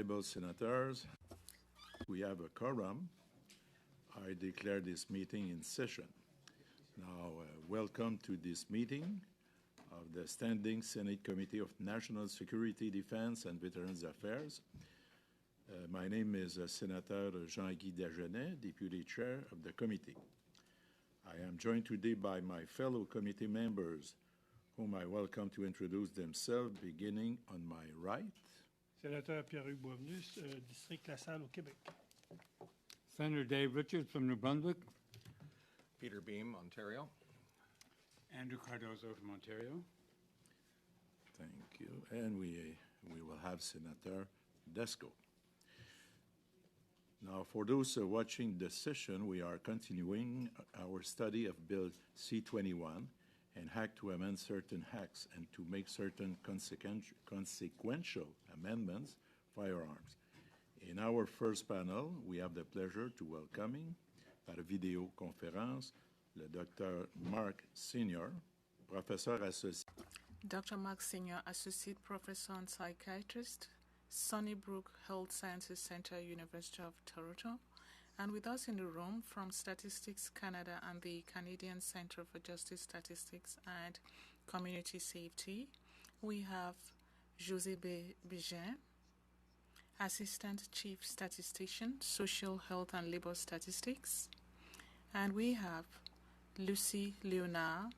Honorable Senators, we have a quorum. I declare this meeting in session. Now, welcome to this meeting of the Standing Senate Committee of National Security, Defense, and Veterans Affairs. My name is Senator Jean-Guy Dagenet, Deputy Chair of the committee. I am joined today by my fellow committee members, whom I welcome to introduce themselves, beginning on my right. Sénateur Pierre-Hugues Boisvenu, district La Salle au Québec. Senator Dave Richards from New Brunswick. Peter Beam, Ontario. Andrew Cardozo from Ontario. Thank you. And we will have Senator Desco. Now, for those watching the session, we are continuing our study of Bill C21, an act to amend certain acts and to make certain consequential amendments, firearms. In our first panel, we have the pleasure to welcoming, par videoconference, le Dr. Mark Sinyor, professeur associé. Dr. Mark Sinyor, Associate Professor and Psychiatrist, Sunnybrook Health Sciences Center, University of Toronto. And with us in the room from Statistics Canada and the Canadian Centre for Justice Statistics and Community Safety, we have Josée Bégin, Assistant Chief Statistician, Social Health and Labor Statistics. And we have Lucie Léonard,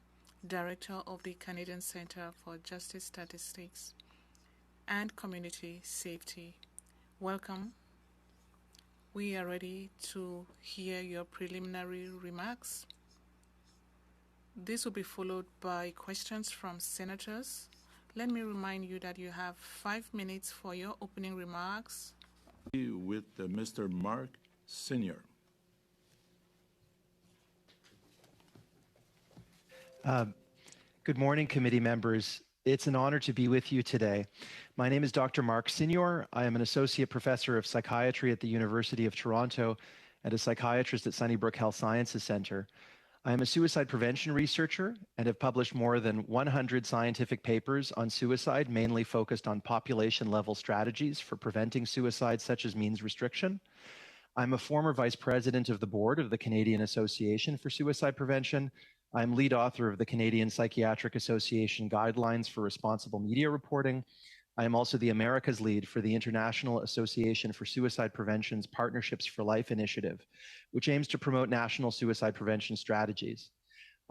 Director of the Canadian Centre for Justice Statistics and Community Safety. Welcome. We are ready to hear your preliminary remarks. This will be followed by questions from senators. Let me remind you that you have 5 minutes for your opening remarks. With Mr. Mark Sinyor. Good morning, committee members. It's an honor to be with you today. My name is Dr. Mark Sinyor. I am an associate professor of psychiatry at the University of Toronto and a psychiatrist at Sunnybrook Health Sciences Center. I am a suicide prevention researcher and have published more than 100 scientific papers on suicide, mainly focused on population-level strategies for preventing suicide, such as means restriction. I'm a former vice president of the board of the Canadian Association for Suicide Prevention. I'm lead author of the Canadian Psychiatric Association Guidelines for Responsible Media Reporting. I am also the Americas lead for the International Association for Suicide Prevention's Partnerships for Life initiative, which aims to promote national suicide prevention strategies.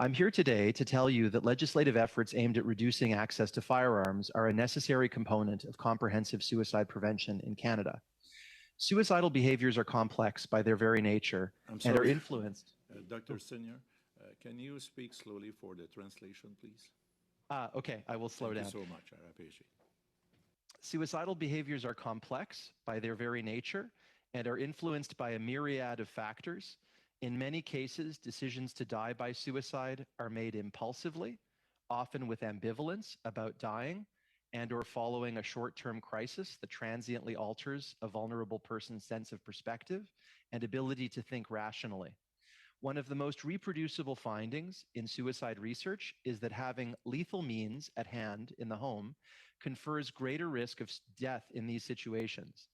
I'm here today to tell you that legislative efforts aimed at reducing access to firearms are a necessary component of comprehensive suicide prevention in Canada. Suicidal behaviors are complex by their very nature and are influenced. Dr. Sinyor, can you speak slowly for the translation, please? Okay, I will slow down. Thank you so much. I appreciate it. Suicidal behaviors are complex by their very nature and are influenced by a myriad of factors. In many cases, decisions to die by suicide are made impulsively, often with ambivalence about dying and or following a short-term crisis that transiently alters a vulnerable person's sense of perspective and ability to think rationally. One of the most reproducible findings in suicide research is that having lethal means at hand in the home confers greater risk of death in these situations.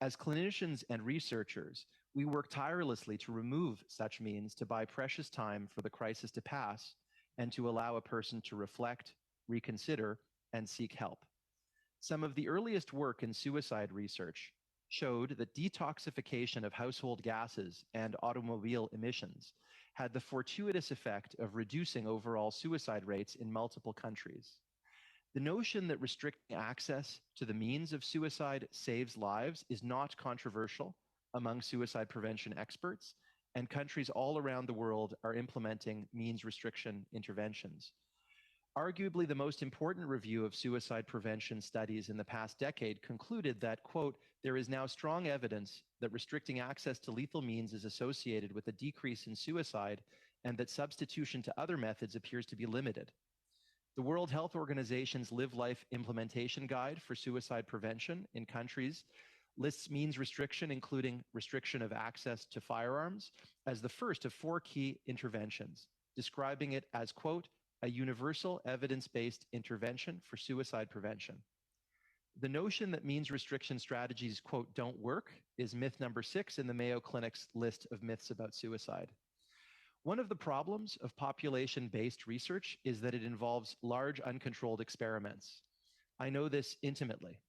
As clinicians and researchers, we work tirelessly to remove such means to buy precious time for the crisis to pass and to allow a person to reflect, reconsider, and seek help. Some of the earliest work in suicide research showed that detoxification of household gases and automobile emissions had the fortuitous effect of reducing overall suicide rates in multiple countries. The notion that restricting access to the means of suicide saves lives is not controversial among suicide prevention experts, and countries all around the world are implementing means restriction interventions. Arguably, the most important review of suicide prevention studies in the past decade concluded that, quote, there is now strong evidence that restricting access to lethal means is associated with a decrease in suicide and that substitution to other methods appears to be limited. The World Health Organization's Live Life Implementation Guide for Suicide Prevention in countries lists means restriction, including restriction of access to firearms, as the first of 4 key interventions, describing it as, quote, a universal evidence-based intervention for suicide prevention. The notion that means restriction strategies, quote, don't work is myth number 6 in the Mayo Clinic's list of myths about suicide. One of the problems of population-based research is that it involves large uncontrolled experiments. I know this intimately.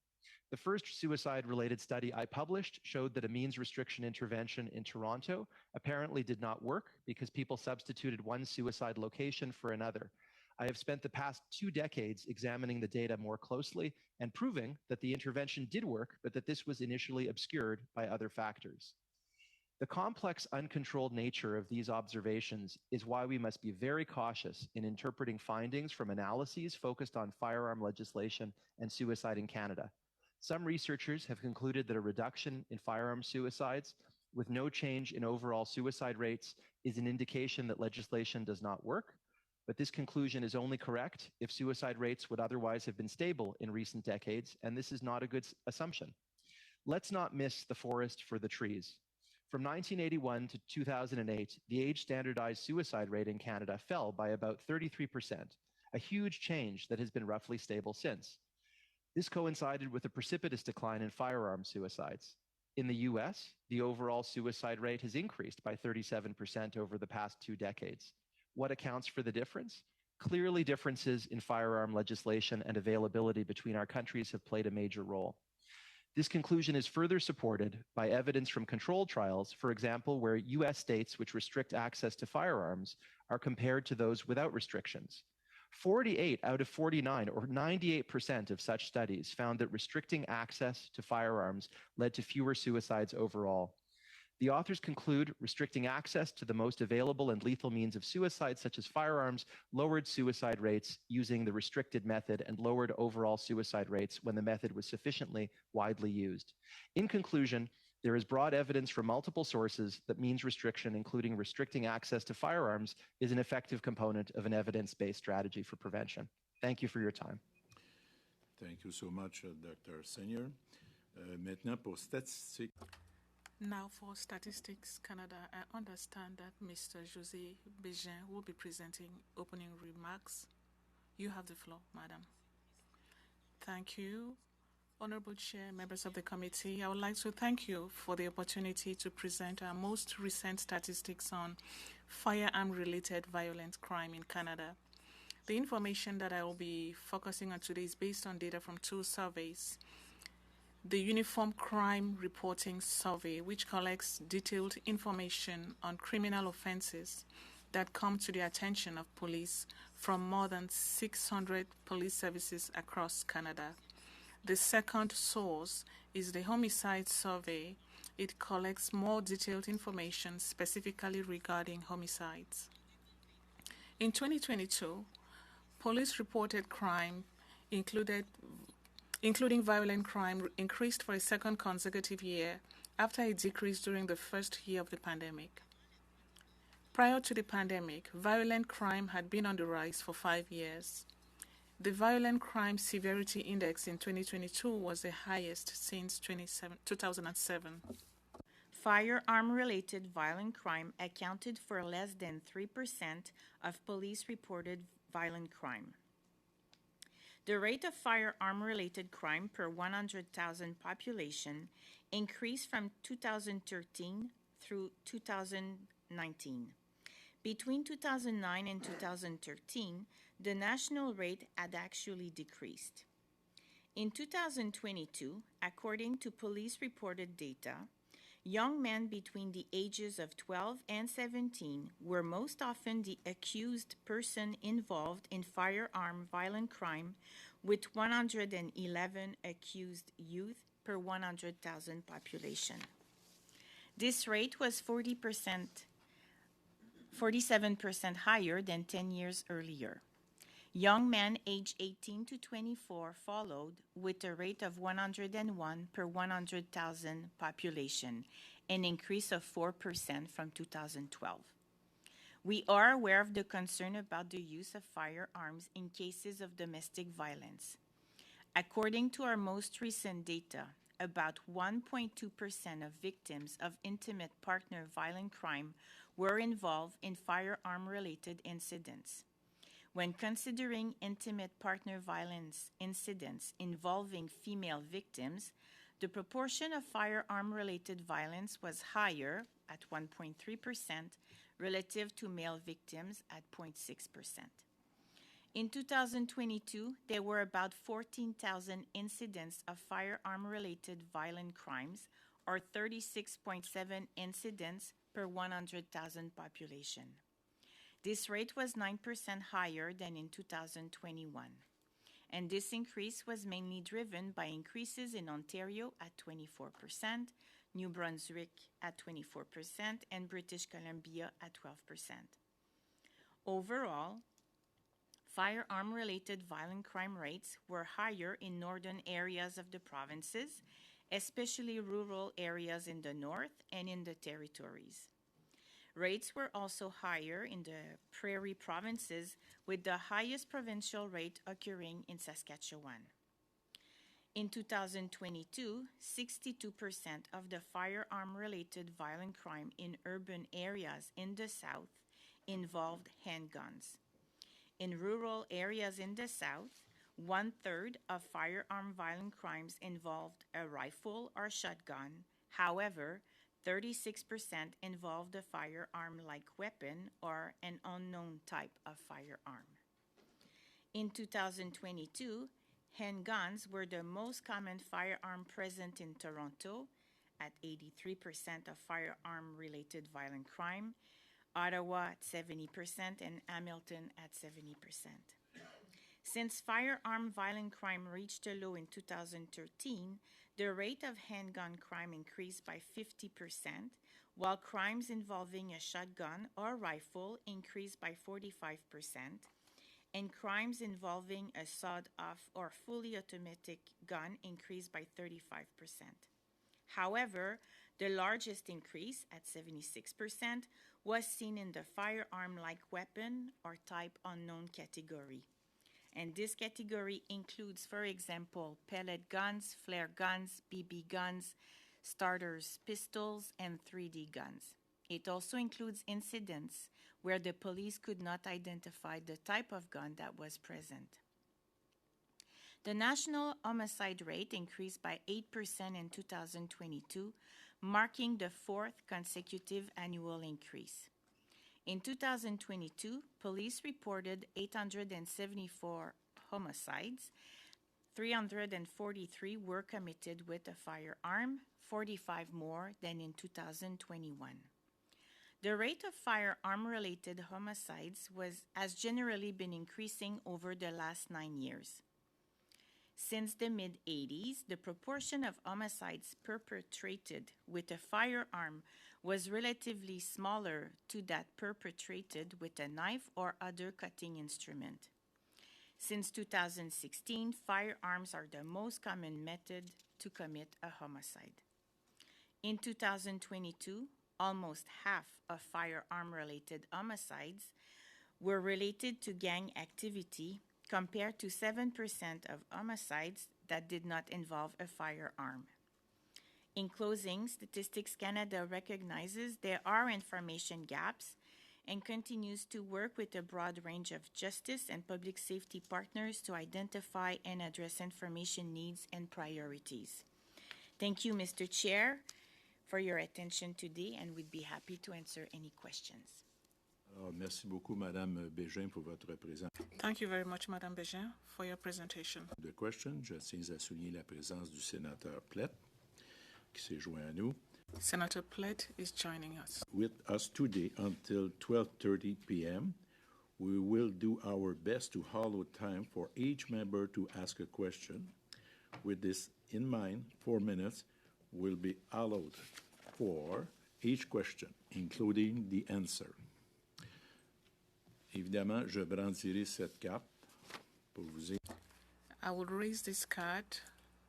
The first suicide-related study I published showed that a means restriction intervention in Toronto apparently did not work because people substituted one suicide location for another. I have spent the past 2 decades examining the data more closely and proving that the intervention did work, but that this was initially obscured by other factors. The complex, uncontrolled nature of these observations is why we must be very cautious in interpreting findings from analyses focused on firearm legislation and suicide in Canada. Some researchers have concluded that a reduction in firearm suicides with no change in overall suicide rates is an indication that legislation does not work, but this conclusion is only correct if suicide rates would otherwise have been stable in recent decades, and this is not a good assumption. Let's not miss the forest for the trees. From 1981 to 2008, the age standardized suicide rate in Canada fell by about 33%, a huge change that has been roughly stable since. This coincided with a precipitous decline in firearm suicides. In the US, the overall suicide rate has increased by 37% over the past 2 decades. What accounts for the difference? Clearly, differences in firearm legislation and availability between our countries have played a major role. This conclusion is further supported by evidence from controlled trials, for example, where US states which restrict access to firearms are compared to those without restrictions. 48 out of 49, or 98% of such studies found that restricting access to firearms led to fewer suicides overall. The authors conclude restricting access to the most available and lethal means of suicide, such as firearms, lowered suicide rates using the restricted method and lowered overall suicide rates when the method was sufficiently widely used. In conclusion, there is broad evidence from multiple sources that means restriction, including restricting access to firearms, is an effective component of an evidence-based strategy for prevention. Thank you for your time. Thank you so much, Dr. Sinyor. Maintenant, pour statistiques. Now for Statistics Canada, I understand that Mr. Josée Bégin will be presenting opening remarks. You have the floor, Madam. Thank you. Honorable Chair, members of the committee, I would like to thank you for the opportunity to present our most recent statistics on firearm-related violent crime in Canada. The information that I will be focusing on today is based on data from 2 surveys. The Uniform Crime Reporting Survey, which collects detailed information on criminal offenses that come to the attention of police from more than 600 police services across Canada. The second source is the Homicide Survey. It collects more detailed information specifically regarding homicides. In 2022, police reported crime including violent crime, increased for a second consecutive year after a decrease during the first year of the pandemic. Prior to the pandemic, violent crime had been on the rise for 5 years. The Violent Crime Severity Index in 2022 was the highest since 2007. Firearm-related violent crime accounted for less than 3% of police-reported violent crime. The rate of firearm-related crime per 100,000 population increased from 2013 through 2019. Between 2009 and 2013, the national rate had actually decreased. In 2022, according to police-reported data, young men between the ages of 12 and 17 were most often the accused person involved in firearm violent crime, with 111 accused youth per 100,000 population. This rate was 47% higher than 10 years earlier. Young men aged 18 to 24 followed with a rate of 101 per 100,000 population, an increase of 4% from 2012. We are aware of the concern about the use of firearms in cases of domestic violence. According to our most recent data, about 1.2% of victims of intimate partner violent crime were involved in firearm-related incidents. When considering intimate partner violence incidents involving female victims, the proportion of firearm-related violence was higher at 1.3% relative to male victims at 0.6%. In 2022, there were about 14,000 incidents of firearm-related violent crimes, or 36.7 incidents per 100,000 population. This rate was 9% higher than in 2021, and this increase was mainly driven by increases in Ontario at 24%, New Brunswick at 24%, and British Columbia at 12%. Overall, firearm-related violent crime rates were higher in northern areas of the provinces, especially rural areas in the north and in the territories. Rates were also higher in the prairie provinces, with the highest provincial rate occurring in Saskatchewan. In 2022, 62% of the firearm-related violent crime in urban areas in the south involved handguns. In rural areas in the south, 1/3 of firearm violent crimes involved a rifle or shotgun. However, 36% involved a firearm-like weapon or an unknown type of firearm. In 2022, handguns were the most common firearm present in Toronto at 83% of firearm-related violent crime, Ottawa at 70%, and Hamilton at 70%. Since firearm violent crime reached a low in 2013, the rate of handgun crime increased by 50%, while crimes involving a shotgun or rifle increased by 45%, and crimes involving a sawed-off or fully automatic gun increased by 35%. However, the largest increase, at 76%, was seen in the firearm-like weapon or type unknown category. And this category includes, for example, pellet guns, flare guns, BB guns, starters, pistols, and 3D guns. It also includes incidents where the police could not identify the type of gun that was present. The national homicide rate increased by 8% in 2022, marking the fourth consecutive annual increase. In 2022, police reported 874 homicides. 343 were committed with a firearm, 45 more than in 2021. The rate of firearm-related homicides has generally been increasing over the last 9 years. Since the mid-'80s, the proportion of homicides perpetrated with a firearm was relatively smaller to that perpetrated with a knife or other cutting instrument. Since 2016, firearms are the most common method to commit a homicide. In 2022, almost half of firearm-related homicides were related to gang activity, compared to 7% of homicides that did not involve a firearm. In closing, Statistics Canada recognizes there are information gaps and continues to work with a broad range of justice and public safety partners to identify and address information needs and priorities. Thank you, Mr. Chair, for your attention today, and we'd be happy to answer any questions. Alors, merci beaucoup, Madame Bégin, pour votre présentation. Thank you very much, Madame Bégin, for your presentation. De question, je tiens à souligner la présence du sénateur Plett, qui s'est joint à nous. Senator Plett is joining us. With us today until 12:30 p.m., we will do our best to allow time for each member to ask a question. With this in mind, 4 minutes will be allowed for each question, including the answer. Évidemment, je brandirai cette carte pour vous aider. I will raise this card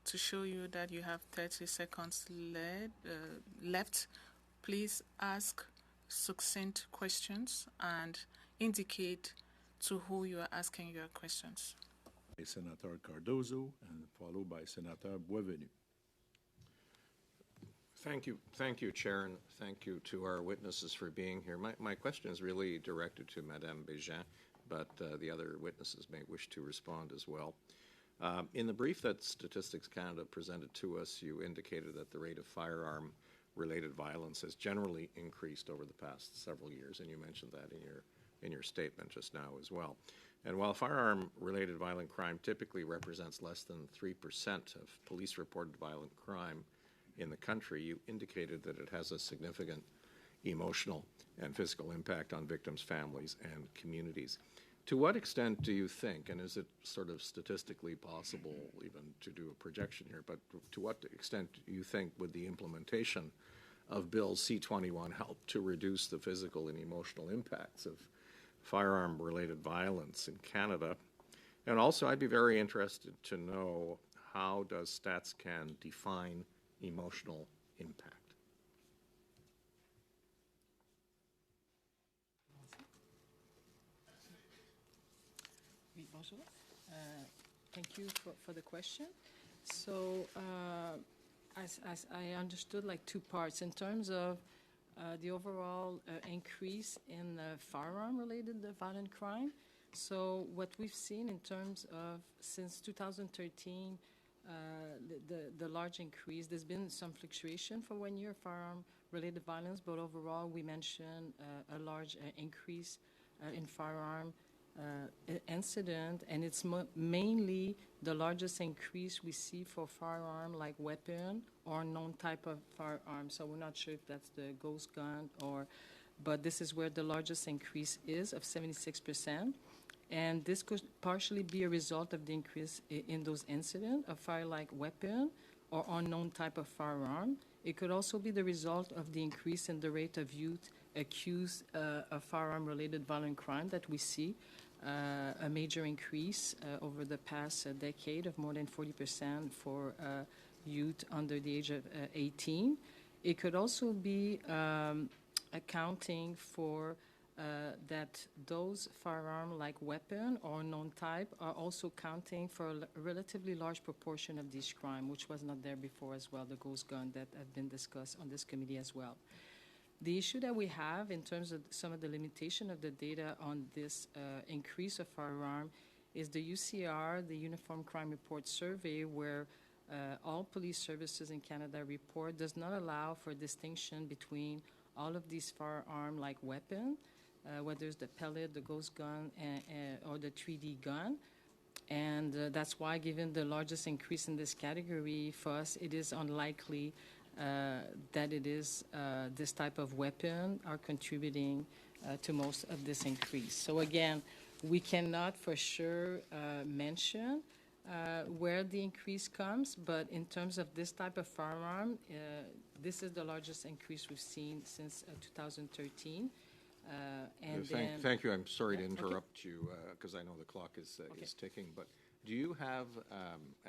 to show you that you have 30 seconds left. Please ask succinct questions and indicate to who you are asking your questions. Senator Cardozo, and followed by Senator Boisvenu. Thank you, Chair, and thank you to our witnesses for being here. My question is really directed to Madame Bégin. but the other witnesses may wish to respond as well. In the brief that Statistics Canada presented to us, you indicated that the rate of firearm-related violence has generally increased over the past several years, and you mentioned that in your statement just now as well. And while firearm-related violent crime typically represents less than 3% of police-reported violent crime in the country, you indicated that it has a significant emotional and physical impact on victims' families and communities. To what extent do you think, and is it sort of statistically possible even to do a projection here, but to what extent do you think would the implementation of Bill C21 help to reduce the physical and emotional impacts of firearm-related violence in Canada? And also, I'd be very interested to know, how does StatsCan define emotional impact? Bonjour. Thank you for the question. So, as I understood, like two parts in terms of the overall increase in firearm-related violent crime. So, what we've seen in terms of since 2013, the large increase. There's been some fluctuation for 1 year firearm-related violence, but overall, we mentioned a large increase in firearm incident, and it's mainly the largest increase we see for firearm like weapon or known type of firearm. So we're not sure if that's the ghost gun but this is where the largest increase is of 76%. And this could partially be a result of the increase in those incidents of fire like weapon or unknown type of firearm. It could also be the result of the increase in the rate of youth accused of firearm-related violent crime that we see. A major increase over the past decade of more than 40% for youth under the age of 18. It could also be accounting for that those firearm like weapon or known type are also counting for a relatively large proportion of these crimes, which was not there before as well, the ghost gun that have been discussed on this committee as well. The issue that we have in terms of some of the limitation of the data on this increase of firearm is the UCR, the Uniform Crime Report Survey, where all police services in Canada report does not allow for distinction between all of these firearm like weapon, whether it's the pellet, the ghost gun, or the 3D gun. And that's why, given the largest increase in this category, for us, it is unlikely that it is this type of weapon are contributing to most of this increase. So again, we cannot for sure mention where the increase comes, but in terms of this type of firearm, this is the largest increase we've seen since 2013. Thank you. I'm sorry to interrupt you because I know the clock is ticking, but do you have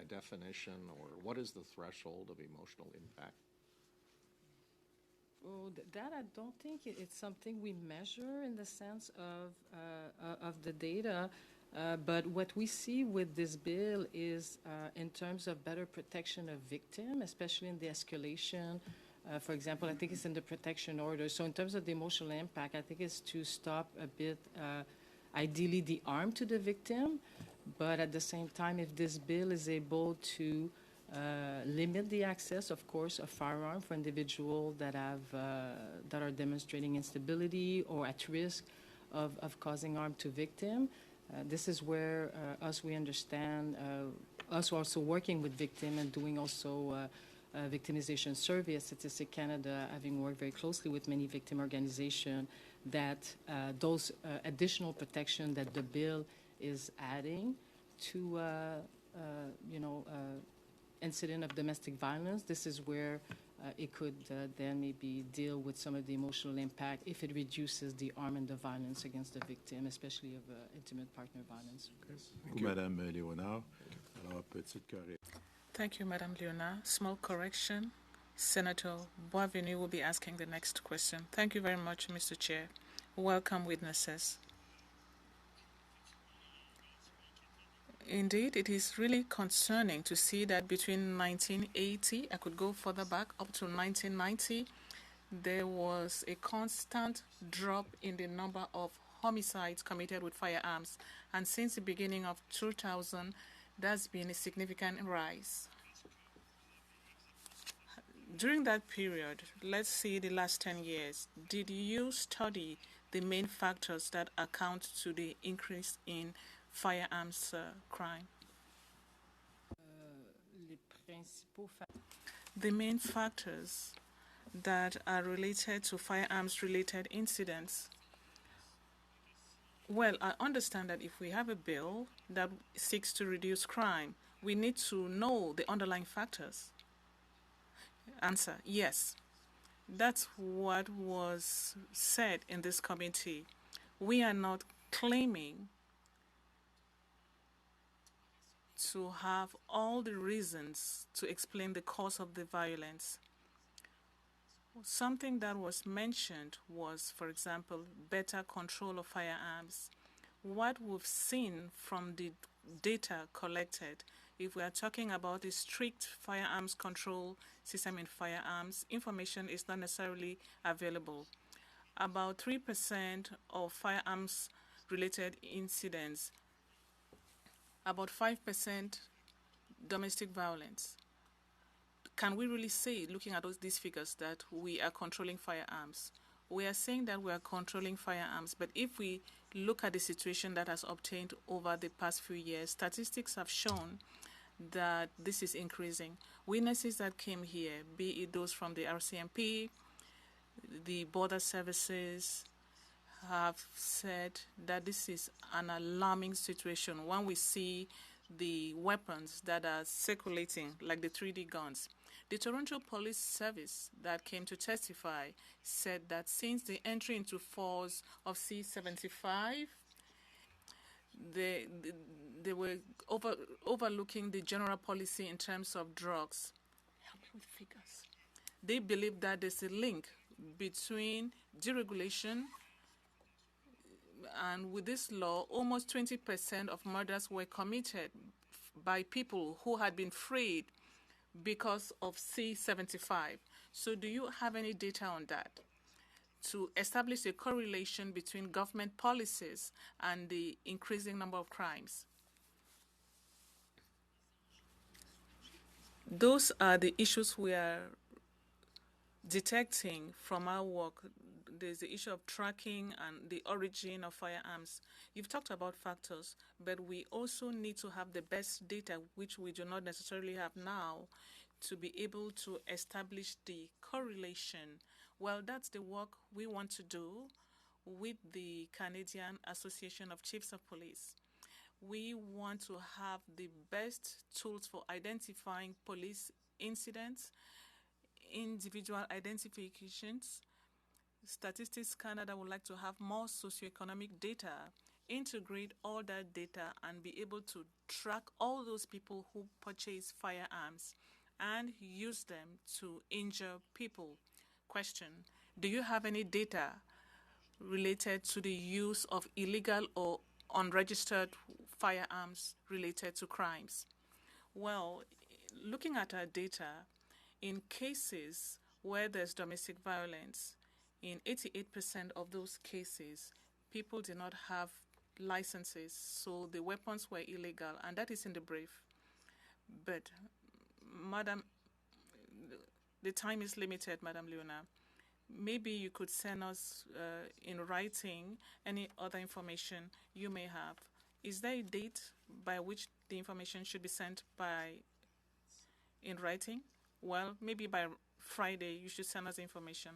a definition, or what is the threshold of emotional impact? Oh, that I don't think it's something we measure in the sense of the data. But what we see with this bill is in terms of better protection of victims, especially in the escalation. For example, I think it's in the protection order. So in terms of the emotional impact, I think it's to stop a bit, ideally, the harm to the victim. But at the same time, if this bill is able to limit the access, of course, of firearm for individuals that are demonstrating instability or at risk of causing harm to victim, this is where we understand, us also working with victim and doing also victimization survey at Statistics Canada, having worked very closely with many victim organizations, that those additional protection that the bill is adding to, incident of domestic violence, this is where it could then maybe deal with some of the emotional impact if it reduces the harm and the violence against the victim, especially of intimate partner violence. Okay. Thank you, Madame Léonard. Alors, petite correction. Thank you, Madame Léonard. Small correction. Senator Boisvenu will be asking the next question. Thank you very much, Mr. Chair. Welcome, witnesses. Indeed, it is really concerning to see that between 1980, I could go further back, up to 1990, there was a constant drop in the number of homicides committed with firearms, and since the beginning of 2000, there's been a significant rise. During that period, let's see the last 10 years, did you study the main factors that account to the increase in firearms crime? The main factors that are related to firearms-related incidents. Well, I understand that if we have a bill that seeks to reduce crime, we need to know the underlying factors. Answer, yes. That's what was said in this committee. We are not claiming to have all the reasons to explain the cause of the violence. Something that was mentioned was, for example, better control of firearms. What we've seen from the data collected, if we are talking about a strict firearms control system in firearms, information is not necessarily available. About 3% of firearms-related incidents, about 5% domestic violence. Can we really say, looking at these figures, that we are controlling firearms? We are saying that we are controlling firearms, but if we look at the situation that has obtained over the past few years, statistics have shown that this is increasing. Witnesses that came here, be it those from the RCMP, the border services, have said that this is an alarming situation when we see the weapons that are circulating, like the 3D guns. The Toronto Police Service that came to testify said that since the entry into force of C-75, they were overlooking the general policy in terms of drugs. Help me with figures. They believe that there's a link between deregulation and with this law, almost 20% of murders were committed by people who had been freed because of C-75. So do you have any data on that to establish a correlation between government policies and the increasing number of crimes? Those are the issues we are detecting from our work. There's the issue of tracking and the origin of firearms. You've talked about factors, but we also need to have the best data, which we do not necessarily have now, to be able to establish the correlation. Well, that's the work we want to do with the Canadian Association of Chiefs of Police. We want to have the best tools for identifying police incidents, individual identifications. Statistics Canada would like to have more socioeconomic data, integrate all that data, and be able to track all those people who purchase firearms and use them to injure people. Question, do you have any data related to the use of illegal or unregistered firearms related to crimes? Well, looking at our data, in cases where there's domestic violence, in 88% of those cases, people did not have licenses, so the weapons were illegal, and that is in the brief. But, Madam, the time is limited, Madam Léonard. Maybe you could send us in writing any other information you may have. Is there a date by which the information should be sent in writing? Well, maybe by Friday you should send us information.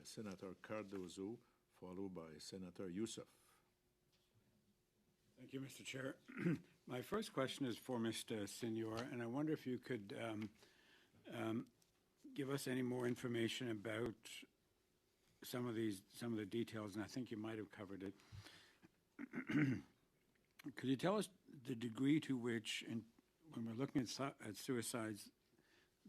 Senator Cardozo, followed by Senator Youssef. Thank you, Mr. Chair. My first question is for Mr. Sinyor, and I wonder if you could give us any more information about some of the details, and I think you might have covered it. Could you tell us the degree to which, when we're looking at suicides,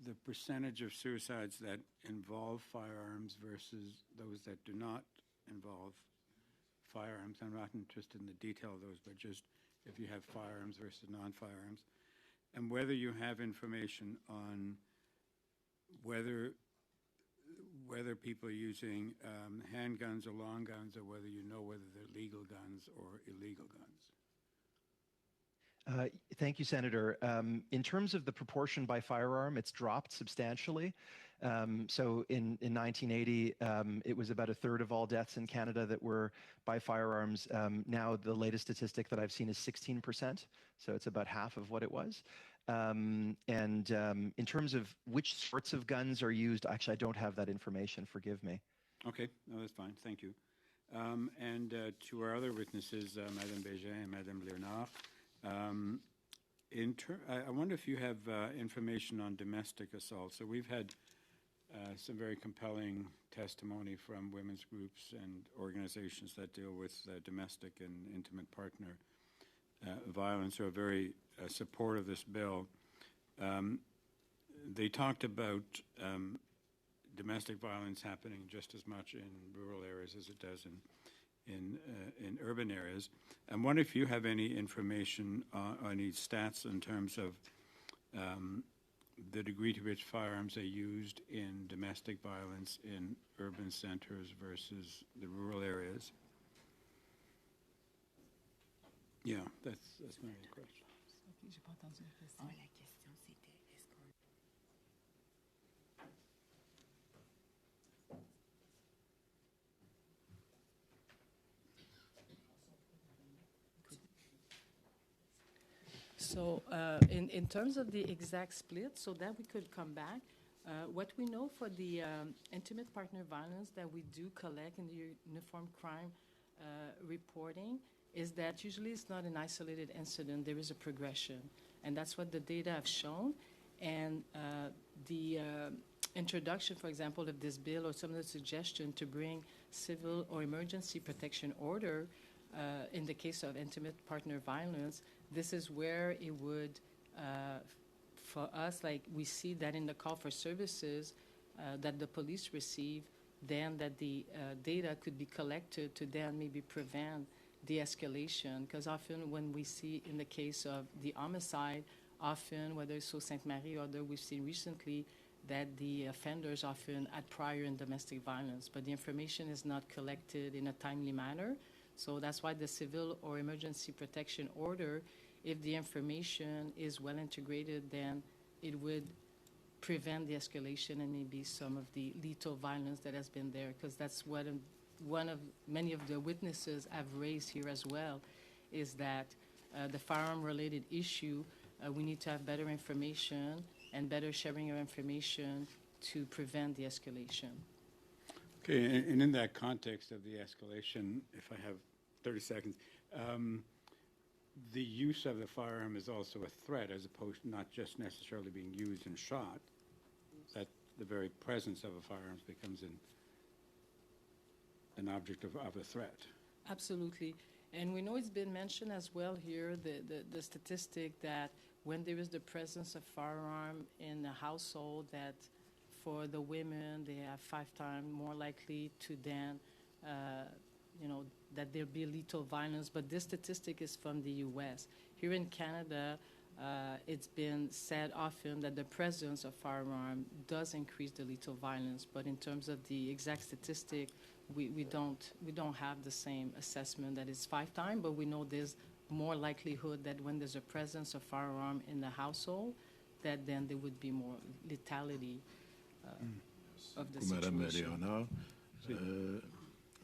the percentage of suicides that involve firearms versus those that do not involve firearms? I'm not interested in the detail of those, but just if you have firearms versus non-firearms, and whether you have information on whether whether people are using handguns or long guns, or whether you know whether they're legal guns or illegal guns. Thank you, Senator. In terms of the proportion by firearm, it's dropped substantially. So in 1980, it was about a third of all deaths in Canada that were by firearms. Now the latest statistic that I've seen is 16%, so it's about half of what it was. In terms of which sorts of guns are used, actually, I don't have that information. Forgive me. Okay, no, that's fine. Thank you. And to our other witnesses, Madame Bégin and Madame Léonard, I wonder if you have information on domestic assault. So we've had some very compelling testimony from women's groups and organizations that deal with domestic and intimate partner violence, who are very supportive of this bill. They talked about domestic violence happening just as much in rural areas as it does in urban areas. I wonder if you have any information on any stats in terms of the degree to which firearms are used in domestic violence in urban centers versus the rural areas. Yeah, that's my question. So in terms of the exact split, so that we could come back, what we know for the intimate partner violence that we do collect in the uniform crime reporting is that usually it's not an isolated incident, there is a progression. And that's what the data have shown. And the introduction, for example, of this bill or some of the suggestion to bring civil or emergency protection order in the case of intimate partner violence, this is where it would, for us, like we see that in the call for services that the police receive, then that the data could be collected to then maybe prevent de-escalation. Because often when we see in the case of the homicide, often, whether it's Sault Ste. Marie or other, we've seen recently that the offenders often had prior in domestic violence, but the information is not collected in a timely manner. So that's why the civil or emergency protection order, if the information is well integrated, then it would prevent the escalation and maybe some of the lethal violence that has been there, because that's what one of many of the witnesses have raised here as well, is that the firearm-related issue, we need to have better information and better sharing of information to prevent the escalation. Okay, and in that context of the escalation, if I have 30 seconds, the use of the firearm is also a threat, as opposed to not just necessarily being used and shot. That the very presence of a firearm becomes an object of a threat. Absolutely. And we know it's been mentioned as well here, the statistic that when there is the presence of firearm in the household, that for the women, they are 5 times more likely to then, that there'll be lethal violence. But this statistic is from the U.S. Here in Canada, it's been said often that the presence of firearm does increase the lethal violence. But in terms of the exact statistic, we don't have the same assessment that it's 5 times, but we know there's more likelihood that when there's a presence of firearm in the household, that then there would be more lethality of the situation. Madame Léonard.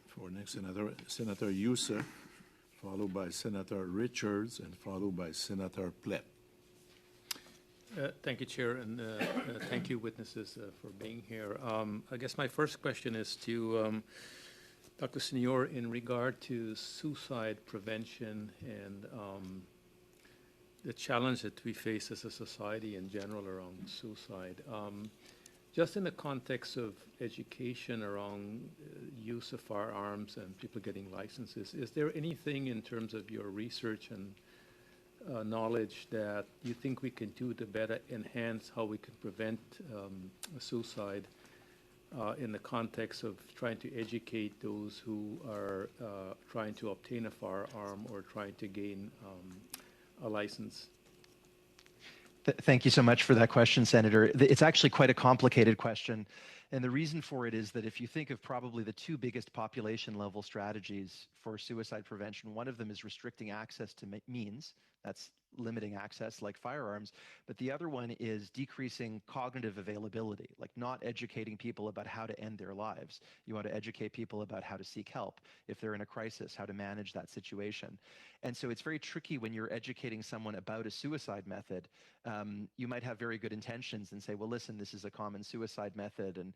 For next, Senator Josée, followed by Senator Richards, and followed by Senator Plett. Thank you, Chair, and thank you, witnesses, for being here. I guess my first question is to Dr. Sinyor in regard to suicide prevention and the challenge that we face as a society in general around suicide. Just in the context of education around use of firearms and people getting licenses, is there anything in terms of your research and knowledge that you think we can do to better enhance how we can prevent suicide in the context of trying to educate those who are trying to obtain a firearm or trying to gain a license? Thank you so much for that question, Senator. It's actually quite a complicated question. And the reason for it is that if you think of probably the two biggest population level strategies for suicide prevention, one of them is restricting access to means. That's limiting access like firearms. But the other one is decreasing cognitive availability, like not educating people about how to end their lives. You want to educate people about how to seek help if they're in a crisis, how to manage that situation. And so it's very tricky when you're educating someone about a suicide method. You might have very good intentions and say, well, listen, this is a common suicide method and,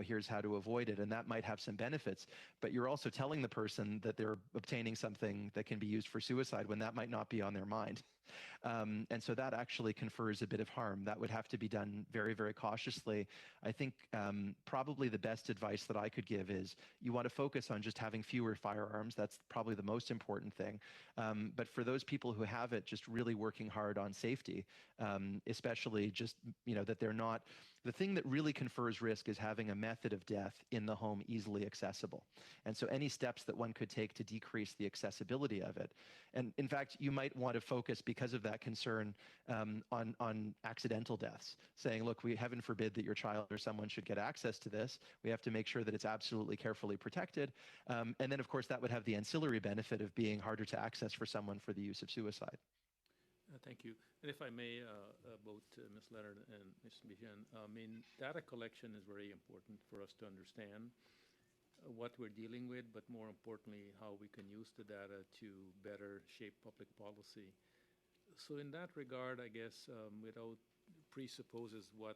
here's how to avoid it. And that might have some benefits, but you're also telling the person that they're obtaining something that can be used for suicide when that might not be on their mind. And so that actually confers a bit of harm. That would have to be done very, very cautiously. I think probably the best advice that I could give is you want to focus on just having fewer firearms. That's probably the most important thing. But for those people who have it, just really working hard on safety, especially just, that they're not. The thing that really confers risk is having a method of death in the home easily accessible. And so any steps that one could take to decrease the accessibility of it. And in fact, you might want to focus, because of that concern, on accidental deaths, saying, look, we heaven forbid that your child or someone should get access to this. We have to make sure that it's absolutely carefully protected. And then, of course, that would have the ancillary benefit of being harder to access for someone for the use of suicide. Thank you. And if I may, both Ms. Leonard and Ms. Bégin, data collection is very important for us to understand what we're dealing with, but more importantly, how we can use the data to better shape public policy. So in that regard, I guess, without presupposes what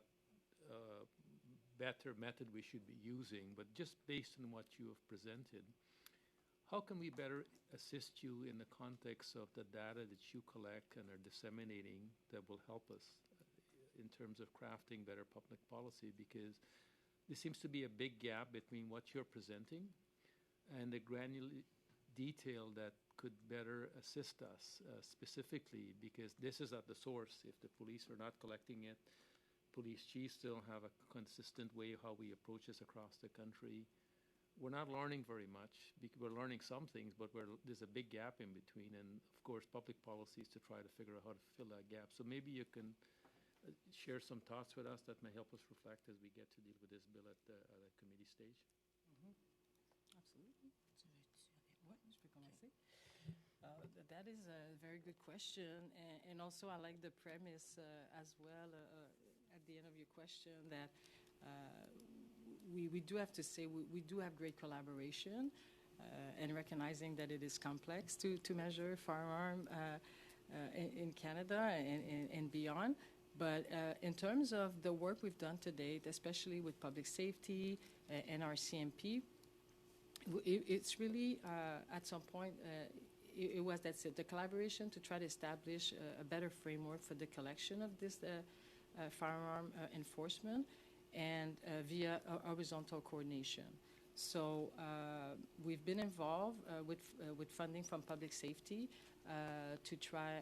better method we should be using, but just based on what you have presented, how can we better assist you in the context of the data that you collect and are disseminating that will help us in terms of crafting better public policy? Because there seems to be a big gap between what you're presenting and the granular detail that could better assist us specifically, because this is at the source. If the police are not collecting it, police chiefs don't have a consistent way of how we approach this across the country. We're not learning very much. We're learning some things, but there's a big gap in between. And of course, public policy is to try to figure out how to fill that gap. So maybe you can share some thoughts with us that may help us reflect as we get to deal with this bill at the committee stage. Absolutely. That is a very good question. And also, I like the premise as well at the end of your question that we do have to say we do have great collaboration and recognizing that it is complex to measure firearm in Canada and beyond. But in terms of the work we've done to date, especially with public safety and our CMP, it's really at some point it was the collaboration to try to establish a better framework for the collection of this firearm enforcement and via horizontal coordination. So we've been involved with funding from public safety to try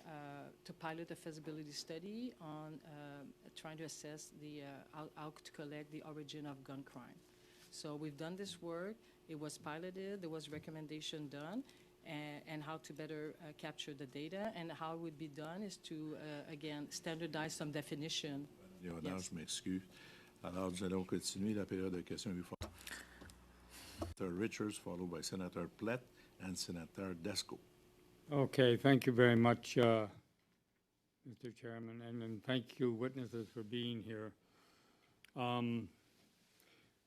to pilot a feasibility study on trying to assess how to collect the origin of gun crime. So we've done this work. It was piloted. There was recommendation done, and how to better capture the data. And how it would be done is to again standardize some definition. Léonard, je m'excuse. Alors, nous allons continuer la période de questions. Senator Richards, followed by Senator Plett and Senator Desco. Okay, thank you very much, Mr. Chairman, and thank you, witnesses, for being here.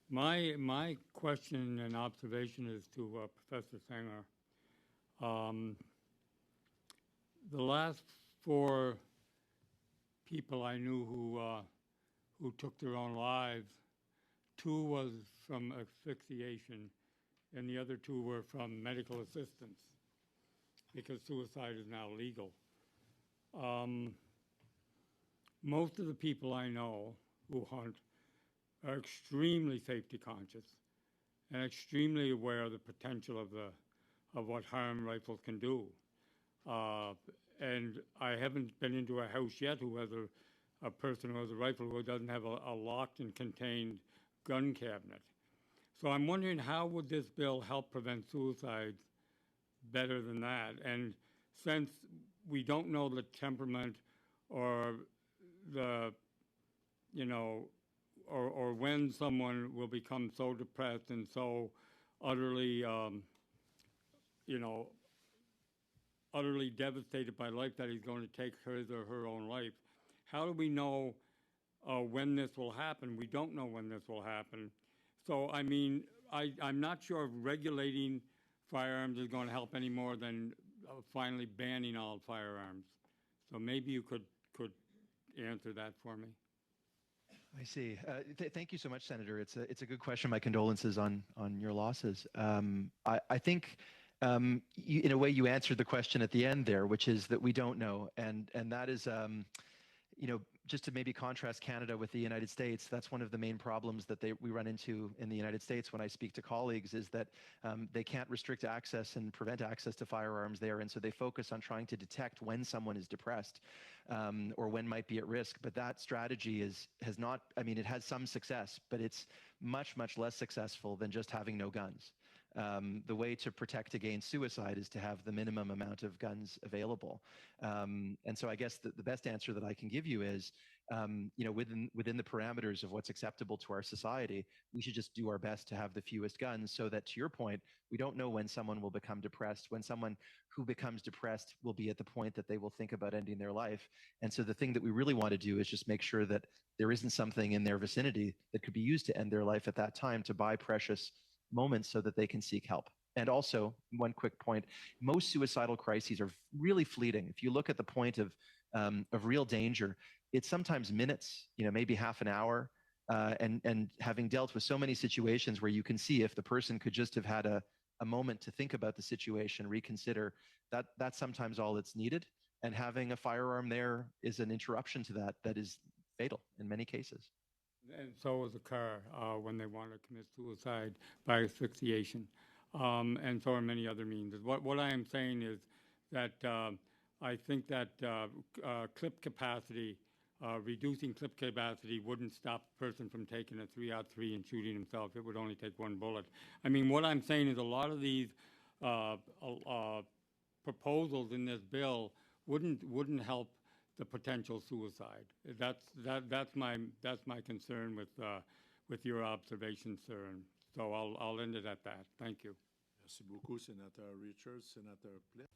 My question and observation is to Professor Sinyor. The last 4 people I knew who took their own lives, 2 was from asphyxiation, and the other 2 were from medical assistance, because suicide is now legal. Most of the people I know who hunt are extremely safety conscious and extremely aware of the potential of what harm rifles can do. And I haven't been into a house yet who has a person who has a rifle who doesn't have a locked and contained gun cabinet. So I'm wondering, how would this bill help prevent suicides better than that? And since we don't know the temperament or the, or when someone will become so depressed and so utterly, utterly devastated by life that he's going to take his or her own life. How do we know when this will happen? We don't know when this will happen. So, I mean, I'm not sure if regulating firearms is going to help any more than finally banning all firearms. So maybe you could answer that for me. I see. Thank you so much, Senator. It's a good question. My condolences on your losses. I think in a way you answered the question at the end there, which is that we don't know, and that is just to maybe contrast Canada with the United States, that's one of the main problems that we run into in the United States when I speak to colleagues, is that they can't restrict access and prevent access to firearms there, and so they focus on trying to detect when someone is depressed or when might be at risk. But that strategy has not, I mean, it has some success, but it's much, much less successful than just having no guns. The way to protect against suicide is to have the minimum amount of guns available. And so I guess the best answer that I can give you is, within the parameters of what's acceptable to our society, we should just do our best to have the fewest guns, so that, to your point, we don't know when someone will become depressed, when someone who becomes depressed will be at the point that they will think about ending their life. And so the thing that we really want to do is just make sure that there isn't something in their vicinity that could be used to end their life at that time, to buy precious moments so that they can seek help. And also, one quick point, most suicidal crises are really fleeting. If you look at the point of real danger, it's sometimes minutes, maybe half an hour. And having dealt with so many situations where you can see if the person could just have had a moment to think about the situation, reconsider, that's sometimes all that's needed. And having a firearm there is an interruption to that is fatal in many cases. And so is a car when they want to commit suicide by asphyxiation, and so are many other means. What I am saying is that I think that clip capacity, reducing clip capacity, wouldn't stop a person from taking a 3-03 and shooting himself. It would only take one bullet. I mean, what I'm saying is a lot of these proposals in this bill wouldn't help the potential suicide. That's my concern with your observations, sir. And so I'll end it at that. Thank you. Merci beaucoup, Senator Richards. Senator Plitt.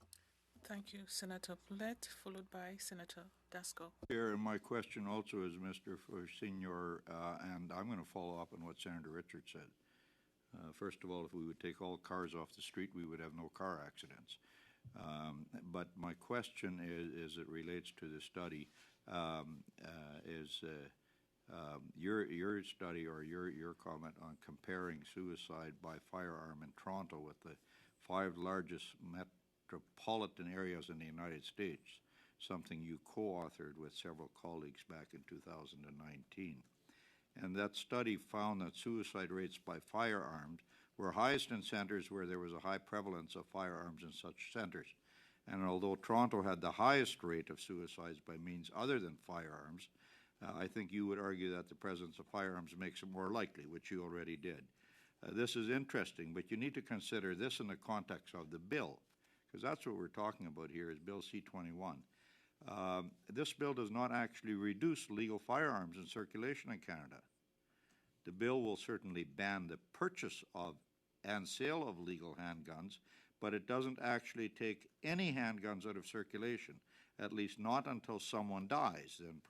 Thank you, Senator Plitt, followed by Senator Dasko. Chair, and my question also is Mr. Sinyor, and I'm going to follow up on what Senator Richards said. First of all, if we would take all cars off the street, we would have no car accidents. But my question is it relates to the study, your study or your comment on comparing suicide by firearm in Toronto with the 5 largest metropolitan areas in the United States, something you co-authored with several colleagues back in 2019. And that study found that suicide rates by firearms were highest in centres where there was a high prevalence of firearms in such centres. And although Toronto had the highest rate of suicides by means other than firearms, I think you would argue that the presence of firearms makes it more likely, which you already did. This is interesting, but you need to consider this in the context of the bill, because that's what we're talking about here is Bill C21. This bill does not actually reduce legal firearms in circulation in Canada. The bill will certainly ban the purchase of and sale of legal handguns, but it doesn't actually take any handguns out of circulation, at least not until someone dies, then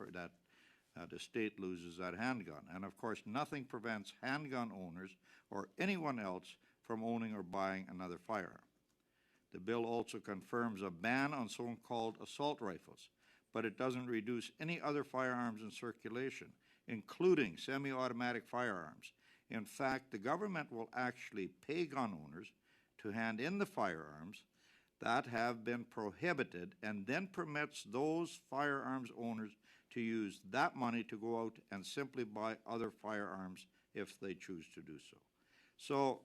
the state loses that handgun. And of course, nothing prevents handgun owners or anyone else from owning or buying another firearm. The bill also confirms a ban on so-called assault rifles, but it doesn't reduce any other firearms in circulation, including semi-automatic firearms. In fact, the government will actually pay gun owners to hand in the firearms that have been prohibited and then permits those firearms owners to use that money to go out and simply buy other firearms if they choose to do so. So,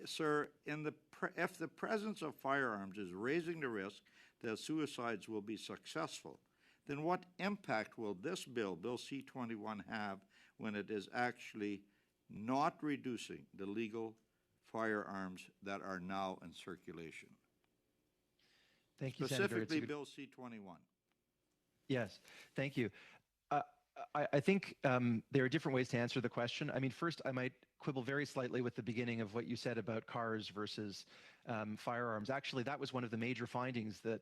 sir, if the presence of firearms is raising the risk that suicides will be successful, then what impact will this bill, Bill C21, have when it is actually not reducing the legal firearms that are now in circulation? Thank you, Senator. Specifically, Bill C21. Yes, thank you. I think there are different ways to answer the question. I mean, first, I might quibble very slightly with the beginning of what you said about cars versus firearms. Actually, that was one of the major findings, that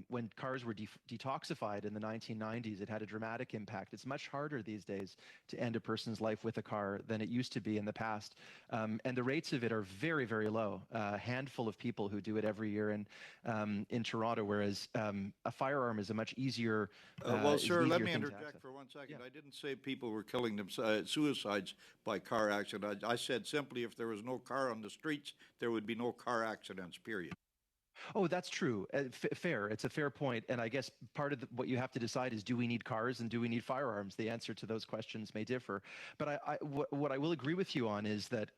when cars were detoxified in the 1990s, it had a dramatic impact. It's much harder these days to end a person's life with a car than it used to be in the past. And the rates of it are very, very low. A handful of people who do it every year in Toronto, whereas a firearm is a much easier Well, sir, let me thing to interject access. for 1 second. Yeah. I didn't say people were killing themselves, suicides by car accident. I said simply if there was no car on the streets, there would be no car accidents, period. Oh, that's true. Fair. It's a fair point. And I guess part of what you have to decide is, do we need cars and do we need firearms? The answer to those questions may differ. But what I will agree with you on is that,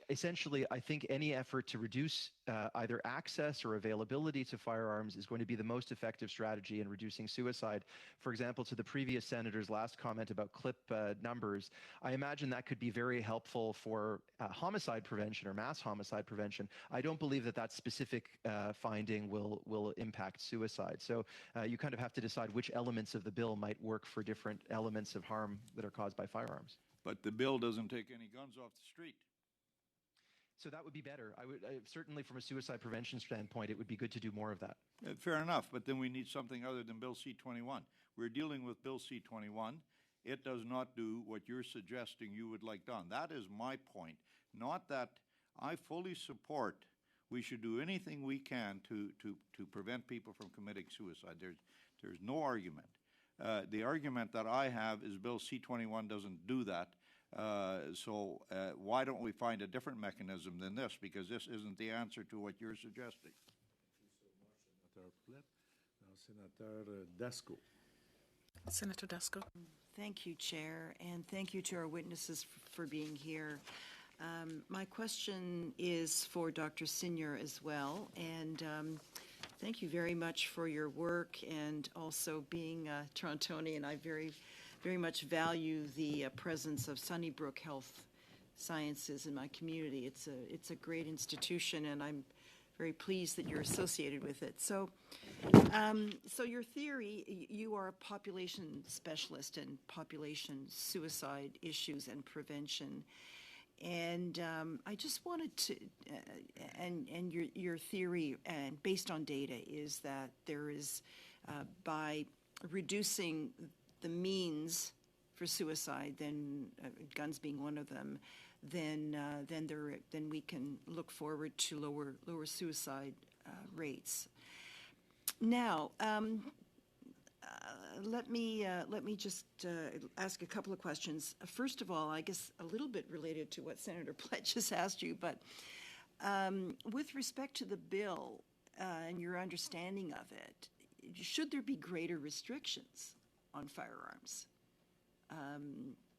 essentially, I think any effort to reduce either access or availability to firearms is going to be the most effective strategy in reducing suicide. For example, to the previous senator's last comment about clip numbers, I imagine that could be very helpful for homicide prevention or mass homicide prevention. I don't believe that specific finding will impact suicide. So you kind of have to decide which elements of the bill might work for different elements of harm that are caused by firearms. But the bill doesn't take any guns off the street. So that would be better. I would certainly, from a suicide prevention standpoint, it would be good to do more of that. Fair enough, but then we need something other than Bill C21. We're dealing with Bill C21. It does not do what you're suggesting you would like done. That is my point. Not that I fully support we should do anything we can to prevent people from committing suicide. There's no argument. The argument that I have is Bill C21 doesn't do that. So why don't we find a different mechanism than this? Because this isn't the answer to what you're suggesting. Thank you so much, Senator Plett. Now, Senator Dasco. Senator Dasco. Thank you, Chair, and thank you to our witnesses for being here. My question is for Dr. Sinyor as well, and thank you very much for your work and also being a Torontonian. I very much value the presence of Sunnybrook Health Sciences in my community. It's a great institution, and I'm very pleased that you're associated with it. So your theory, you are a population specialist in population suicide issues and prevention. And I just wanted to, and your theory, and based on data, is that there is, by reducing the means for suicide, then guns being one of them, then we can look forward to lower suicide rates. Now, let me just ask a couple of questions. First of all, I guess a little bit related to what Senator Plett just asked you, but with respect to the bill and your understanding of it, should there be greater restrictions on firearms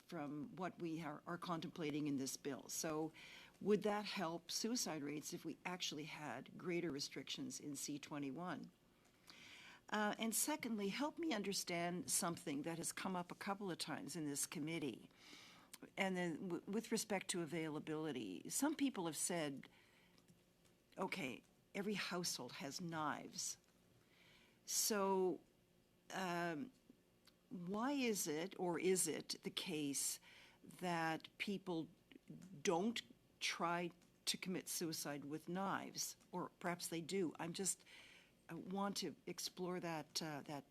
from what we are contemplating in this bill? So would that help suicide rates if we actually had greater restrictions in C21? And secondly, help me understand something that has come up a couple of times in this committee. And then with respect to availability, some people have said, okay, every household has knives. So why is it, or is it the case that people don't try to commit suicide with knives? Or perhaps they do. I want to explore that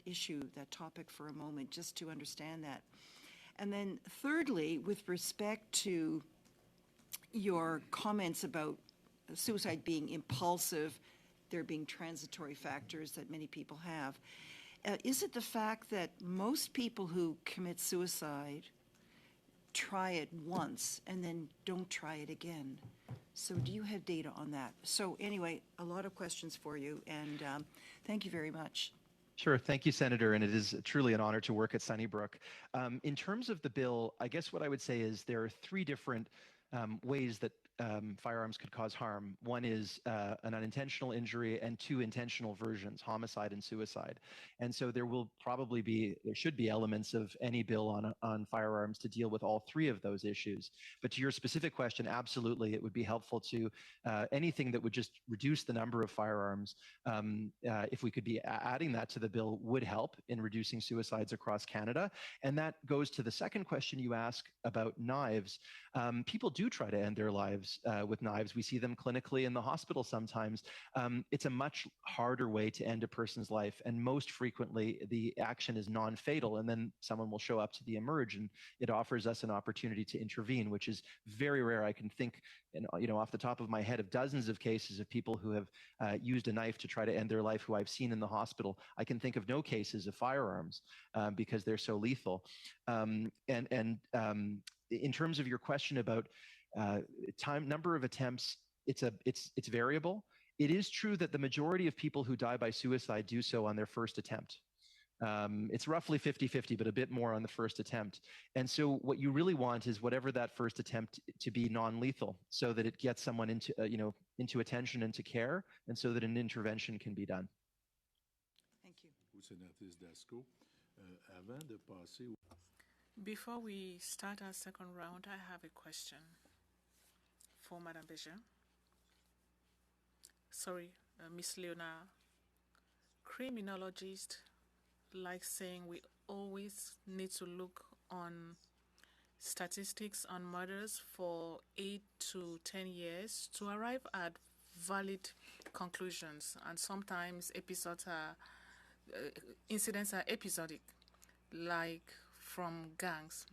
issue, that topic for a moment, just to understand that. And then thirdly, with respect to your comments about suicide being impulsive, there being transitory factors that many people have, is it the fact that most people who commit suicide try it once and then don't try it again? So do you have data on that? So anyway, a lot of questions for you, and thank you very much. Sure. Thank you, Senator. And it is truly an honor to work at Sunnybrook. In terms of the bill, I guess what I would say is there are three different ways that firearms could cause harm. One is an unintentional injury, and two intentional versions, homicide and suicide. And so there should be elements of any bill on firearms to deal with all three of those issues. But to your specific question, absolutely, it would be helpful to anything that would just reduce the number of firearms. If we could be adding that to the bill would help in reducing suicides across Canada. And that goes to the second question you ask about knives. People do try to end their lives with knives. We see them clinically in the hospital sometimes. It's a much harder way to end a person's life, and most frequently the action is non-fatal, and then someone will show up to the emerge, and it offers us an opportunity to intervene, which is very rare. I can think, off the top of my head, of dozens of cases of people who have used a knife to try to end their life who I've seen in the hospital. I can think of no cases of firearms because they're so lethal. In terms of your question about number of attempts, it's variable. It is true that the majority of people who die by suicide do so on their first attempt. It's roughly 50-50, but a bit more on the first attempt. And so what you really want is whatever that first attempt to be non-lethal, so that it gets someone into attention and to care, and so that an intervention can be done. Thank you. Before we start our second round, I have a question for Madame Bégin. Sorry, Miss Léonard. Criminologists like saying we always need to look on statistics on murders for 8 to 10 years to arrive at valid conclusions, and sometimes incidents are episodic, like from gangs.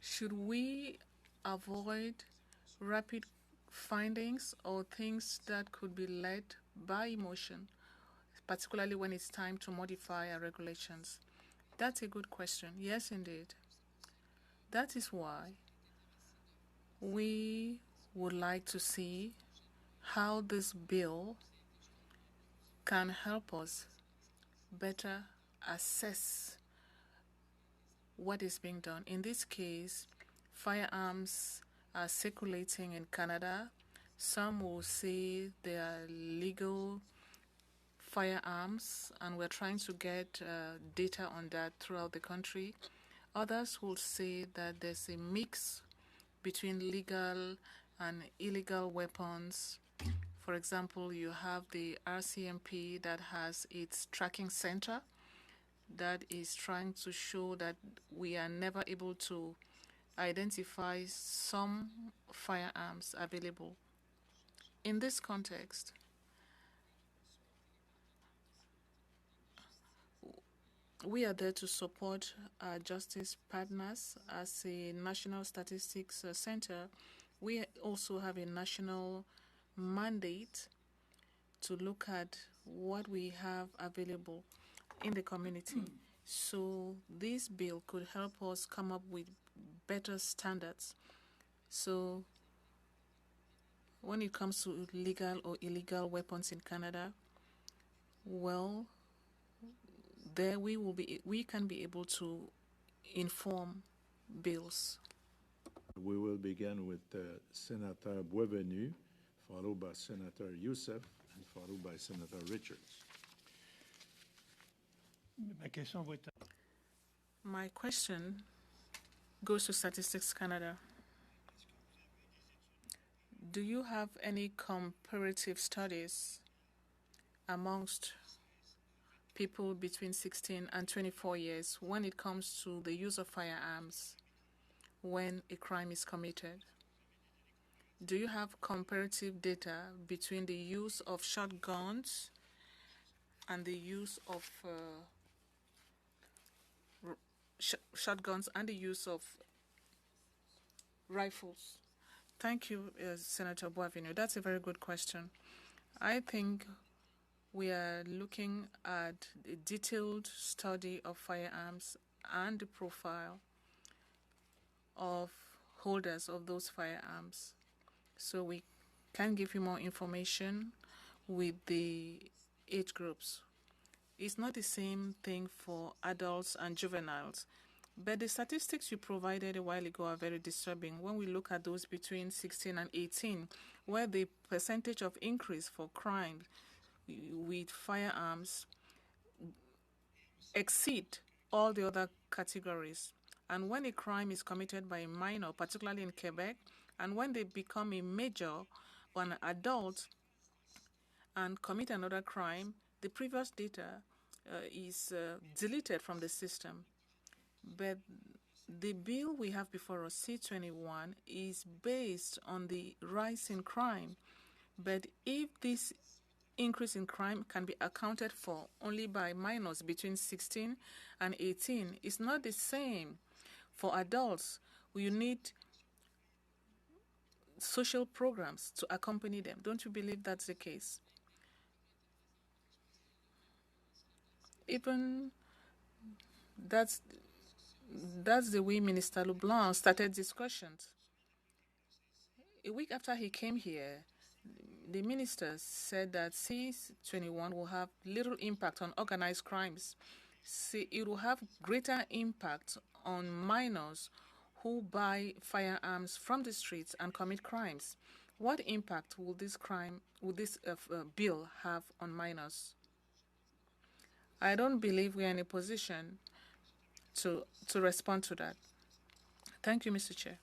Should we avoid rapid findings or things that could be led by emotion, particularly when it's time to modify our regulations? That's a good question. Yes, indeed. That is why we would like to see how this bill can help us better assess what is being done. In this case, firearms are circulating in Canada. Some will say they are legal firearms, and we're trying to get data on that throughout the country. Others will say that there's a mix between legal and illegal weapons. For example, you have the RCMP that has its tracking center that is trying to show that we are never able to identify some firearms available. In this context, we are there to support our justice partners. As a National Statistics Center, we also have a national mandate to look at what we have available in the community. So this bill could help us come up with better standards. So when it comes to legal or illegal weapons in Canada, well, there we can be able to inform bills. We will begin with Senator Boisvenu, followed by Senator Youssef, and followed by Senator Richards. My question goes to Statistics Canada. Do you have any comparative studies amongst people between 16 and 24 years when it comes to the use of firearms when a crime is committed? Do you have comparative data between the use of shotguns and the use of shotguns and the use of rifles? Thank you, Senator Boisvenu. That's a very good question. I think we are looking at a detailed study of firearms and the profile of holders of those firearms, so we can give you more information with the age groups. It's not the same thing for adults and juveniles. But the statistics you provided a while ago are very disturbing when we look at those between 16 and 18, where the percentage of increase for crime with firearms exceed all the other categories. And when a crime is committed by a minor, particularly in Quebec, and when they become a major or an adult and commit another crime, the previous data is deleted from the system. But the bill we have before us, C21, is based on the rise in crime. But if this increase in crime can be accounted for only by minors between 16 and 18, it's not the same. For adults, we need social programs to accompany them. Don't you believe that's the case? Even that's the way Minister Leblanc started discussions. A week after he came here, the minister said that C21 will have little impact on organized crimes. It will have greater impact on minors who buy firearms from the streets and commit crimes. What impact will this bill have on minors? I don't believe we are in a position to respond to that. Thank you, Mr. Chair.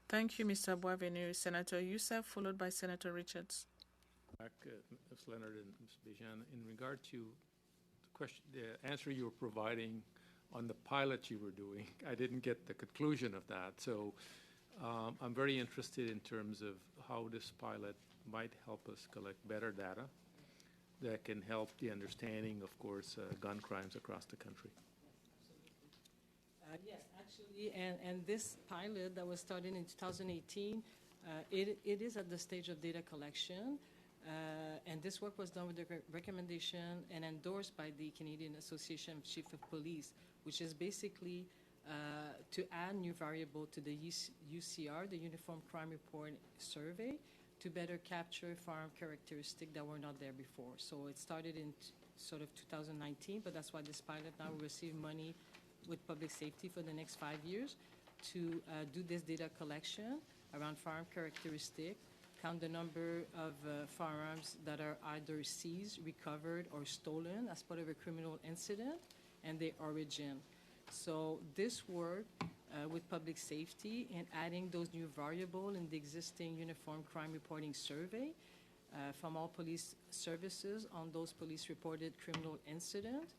Thank you, Mr. Boisvenu. Senator Youssef, followed by Senator Richards. Back, Ms. Léonard and Ms. Bégin, in regard to the answer you were providing on the pilot you were doing, I didn't get the conclusion of that. So I'm very interested in terms of how this pilot might help us collect better data that can help the understanding, of course, gun crimes across the country. Yes, actually, and this pilot that was started in 2018, it is at the stage of data collection, and this work was done with the recommendation and endorsed by the Canadian Association of Chiefs of Police, which is basically to add new variable to the UCR, the Uniform Crime Report Survey, to better capture firearm characteristics that were not there before. So it started in sort of 2019, but that's why this pilot now will receive money with public safety for the next 5 years to do this data collection around firearm characteristic, count the number of firearms that are either seized, recovered, or stolen as part of a criminal incident, and their origin. So this work with public safety and adding those new variables in the existing Uniform Crime Reporting Survey from all police services on those police-reported criminal incidents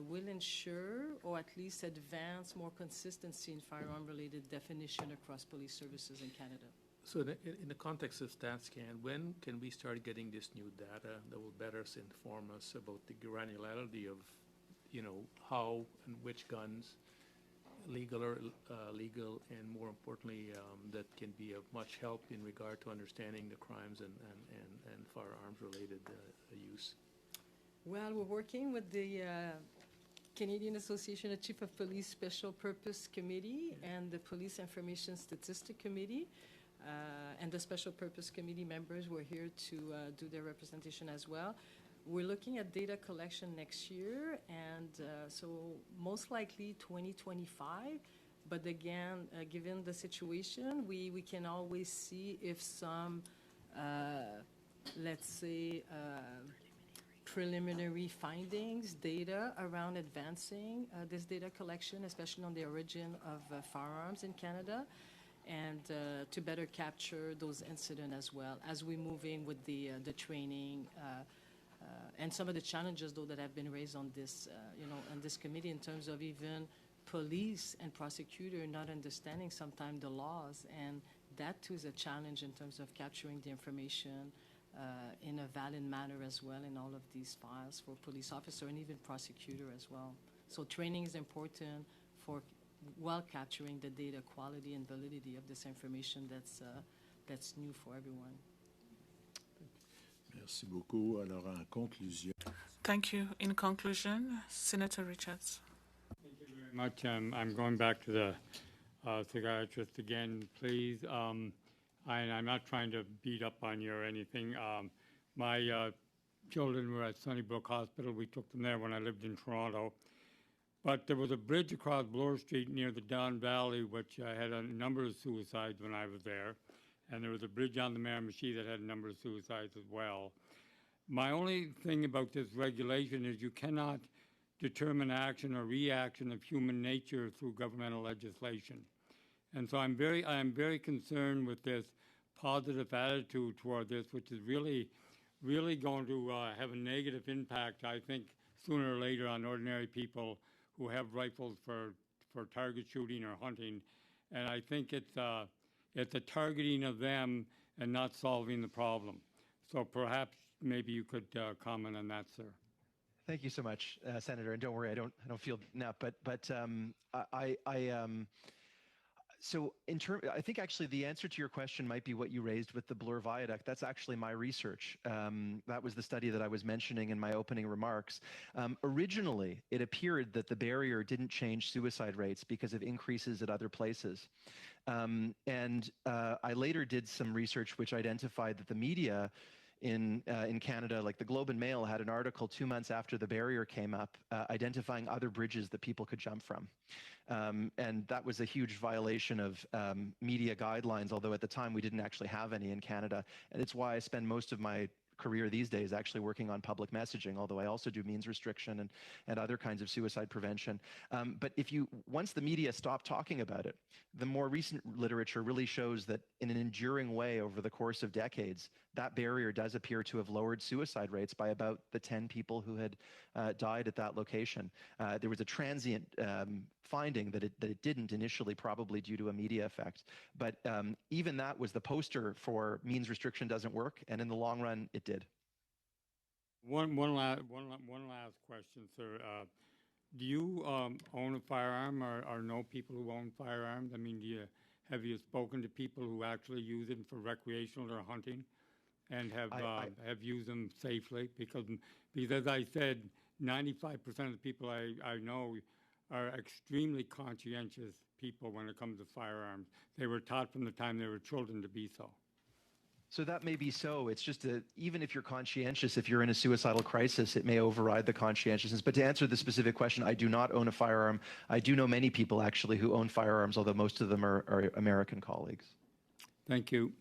will ensure, or at least advance, more consistency in firearm-related definition across police services in Canada. So in the context of StatScan, when can we start getting this new data that will better inform us about the granularity of, how and which guns, legal or legal, and more importantly, that can be of much help in regard to understanding the crimes and firearms-related use? Well, we're working with the Canadian Association of Chiefs of Police Special Purpose Committee and the Police Information Statistic Committee. And the Special Purpose Committee members were here to do their representation as well. We're looking at data collection next year, and so most likely 2025. But again, given the situation, we can always see if some, let's say, preliminary findings, data around advancing this data collection, especially on the origin of firearms in Canada, and to better capture those incidents as well as we move in with the training and some of the challenges, though, that have been raised on this, on this committee in terms of even police and prosecutor not understanding sometimes the laws, and that too is a challenge in terms of capturing the information in a valid manner as well in all of these files for police officer and even prosecutor as well. So training is important for capturing the data quality and validity of this information that's new for everyone. Merci beaucoup. Alors, en conclusion. Thank you. In conclusion, Senator Richards. Thank you very much. I'm going back to the psychiatrist again, please. And I'm not trying to beat up on you or anything. My children were at Sunnybrook Hospital. We took them there when I lived in Toronto. But there was a bridge across Bloor Street near the Don Valley, which had a number of suicides when I was there. And there was a bridge on the Miramichi that had a number of suicides as well. My only thing about this regulation is you cannot determine action or reaction of human nature through governmental legislation. And so I am very concerned with this positive attitude toward this, which is really going to have a negative impact, I think, sooner or later on ordinary people who have rifles for target shooting or hunting. And I think it's a targeting of them and not solving the problem. So perhaps maybe you could comment on that, sir. Thank you so much, Senator. And don't worry, I don't feel enough. So I think actually the answer to your question might be what you raised with the Bloor Viaduct. That's actually my research. That was the study that I was mentioning in my opening remarks. Originally, it appeared that the barrier didn't change suicide rates because of increases at other places. I later did some research which identified that the media in Canada, like the Globe and Mail, had an article 2 months after the barrier came up identifying other bridges that people could jump from. And that was a huge violation of media guidelines, although at the time we didn't actually have any in Canada. And it's why I spend most of my career these days actually working on public messaging, although I also do means restriction and other kinds of suicide prevention. But once the media stopped talking about it, the more recent literature really shows that in an enduring way over the course of decades, that barrier does appear to have lowered suicide rates by about the 10 people who had died at that location. There was a transient finding that it didn't initially, probably due to a media effect. But even that was the poster for means restriction doesn't work, and in the long run, it did. One last question, sir. Do you own a firearm or know people who own firearms? I mean, have you spoken to people who actually use them for recreational or hunting, and have used them safely? Because as I said, 95% of the people I know are extremely conscientious people when it comes to firearms. They were taught from the time they were children to be so. So that may be so. It's just that even if you're conscientious, if you're in a suicidal crisis, it may override the conscientiousness. But to answer the specific question, I do not own a firearm. I do know many people actually who own firearms, although most of them are American colleagues. Thank you.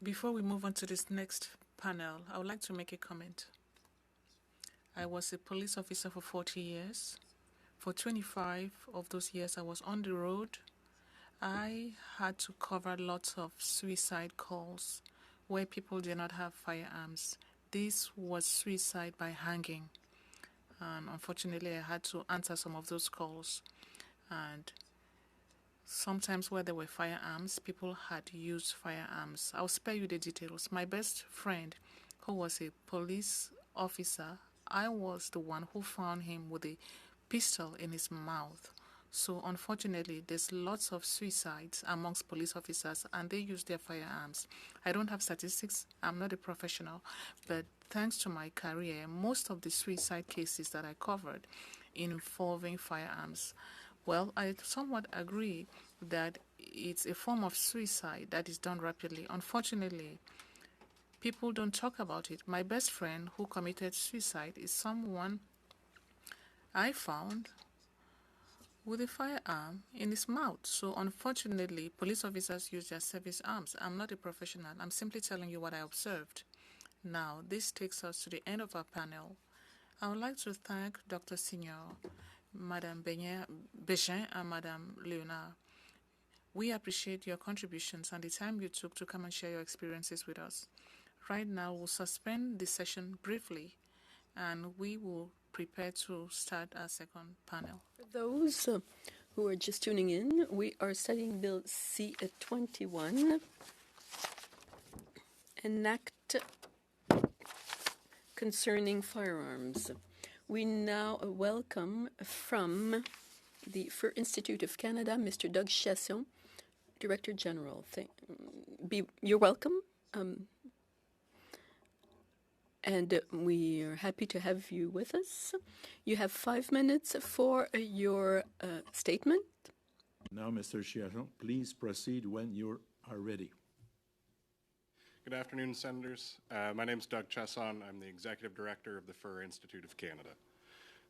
Before we move on to this next panel, I would like to make a comment. I was a police officer for 40 years. For 25 of those years, I was on the road. I had to cover lots of suicide calls where people did not have firearms. This was suicide by hanging. And unfortunately, I had to answer some of those calls. And sometimes where there were firearms, people had used firearms. I'll spare you the details. My best friend, who was a police officer, I was the one who found him with a pistol in his mouth. So unfortunately, there's lots of suicides amongst police officers, and they use their firearms. I don't have statistics. I'm not a professional. But thanks to my career, most of the suicide cases that I covered involving firearms, well, I somewhat agree that it's a form of suicide that is done rapidly. Unfortunately, people don't talk about it. My best friend who committed suicide is someone I found with a firearm in his mouth. So unfortunately, police officers use their service arms. I'm not a professional. I'm simply telling you what I observed. Now, this takes us to the end of our panel. I would like to thank Dr. Sinyor, Madame Bégin, and Madame Léonard. We appreciate your contributions and the time you took to come and share your experiences with us. Right now, we'll suspend the session briefly, and we will prepare to start our second panel. For those who are just tuning in, we are studying Bill C21, an act concerning firearms. We now welcome from the Fur Institute of Canada, Mr. Doug Chiasson, Director General. You're welcome. And we are happy to have you with us. You have 5 minutes for your statement. Now, Mr. Chiasson, please proceed when you are ready. Good afternoon, Senators. My name is Doug Chiasson. I'm the Executive Director of the Fur Institute of Canada.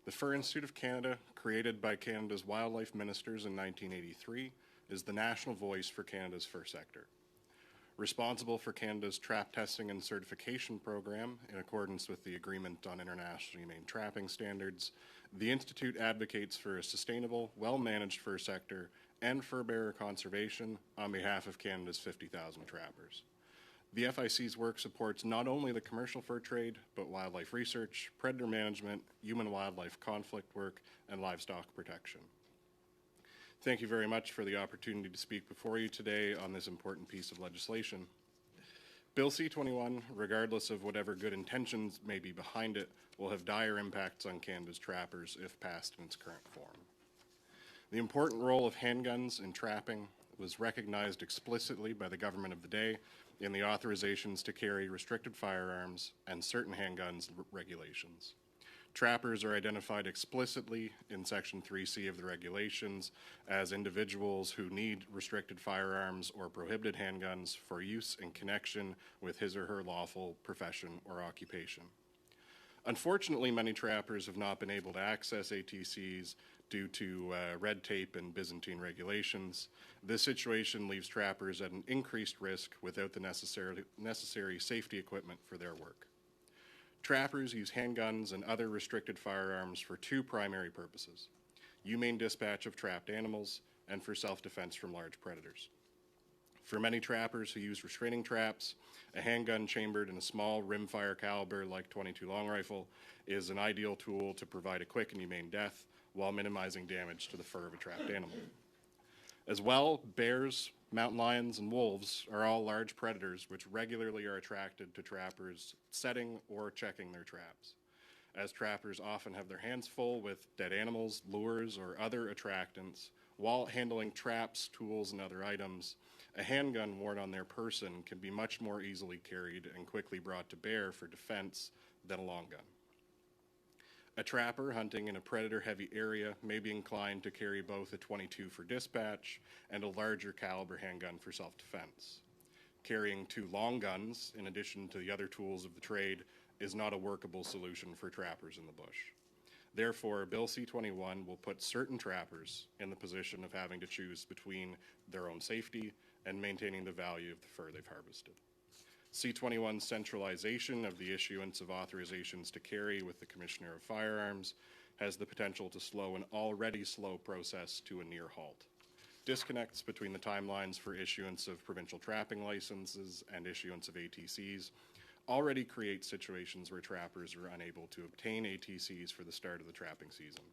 The Fur Institute of Canada, created by Canada's wildlife ministers in 1983, is the national voice for Canada's fur sector. Responsible for Canada's trap testing and certification program, in accordance with the Agreement on Internationally Humane Trapping Standards, the Institute advocates for a sustainable, well-managed fur sector and fur bearer conservation on behalf of Canada's 50,000 trappers. The FIC's work supports not only the commercial fur trade, but wildlife research, predator management, human-wildlife conflict work, and livestock protection. Thank you very much for the opportunity to speak before you today on this important piece of legislation. Bill C21, regardless of whatever good intentions may be behind it, will have dire impacts on Canada's trappers if passed in its current form. The important role of handguns in trapping was recognized explicitly by the government of the day in the authorizations to carry restricted firearms and certain handguns regulations. Trappers are identified explicitly in Section 3C of the regulations as individuals who need restricted firearms or prohibited handguns for use in connection with his or her lawful profession or occupation. Unfortunately, many trappers have not been able to access ATCs due to red tape and Byzantine regulations. This situation leaves trappers at an increased risk without the necessary safety equipment for their work. Trappers use handguns and other restricted firearms for two primary purposes: humane dispatch of trapped animals and for self-defense from large predators. For many trappers who use restraining traps, a handgun chambered in a small rimfire caliber like .22 long rifle is an ideal tool to provide a quick and humane death while minimizing damage to the fur of a trapped animal. As well, bears, mountain lions, and wolves are all large predators which regularly are attracted to trappers setting or checking their traps. As trappers often have their hands full with dead animals, lures, or other attractants, while handling traps, tools, and other items, a handgun worn on their person can be much more easily carried and quickly brought to bear for defense than a long gun. A trapper hunting in a predator-heavy area may be inclined to carry both a .22 for dispatch and a larger caliber handgun for self-defense. Carrying two long guns, in addition to the other tools of the trade, is not a workable solution for trappers in the bush. Therefore, Bill C21 will put certain trappers in the position of having to choose between their own safety and maintaining the value of the fur they've harvested. C21's centralization of the issuance of authorizations to carry with the Commissioner of Firearms has the potential to slow an already slow process to a near halt. Disconnects between the timelines for issuance of provincial trapping licenses and issuance of ATCs already create situations where trappers are unable to obtain ATCs for the start of the trapping season.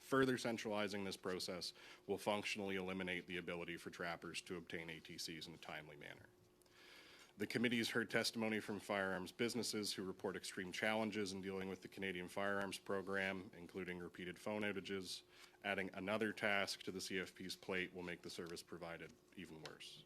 Further centralizing this process will functionally eliminate the ability for trappers to obtain ATCs in a timely manner. The committee has heard testimony from firearms businesses who report extreme challenges in dealing with the Canadian Firearms Program, including repeated phone outages. Adding another task to the CFP's plate will make the service provided even worse.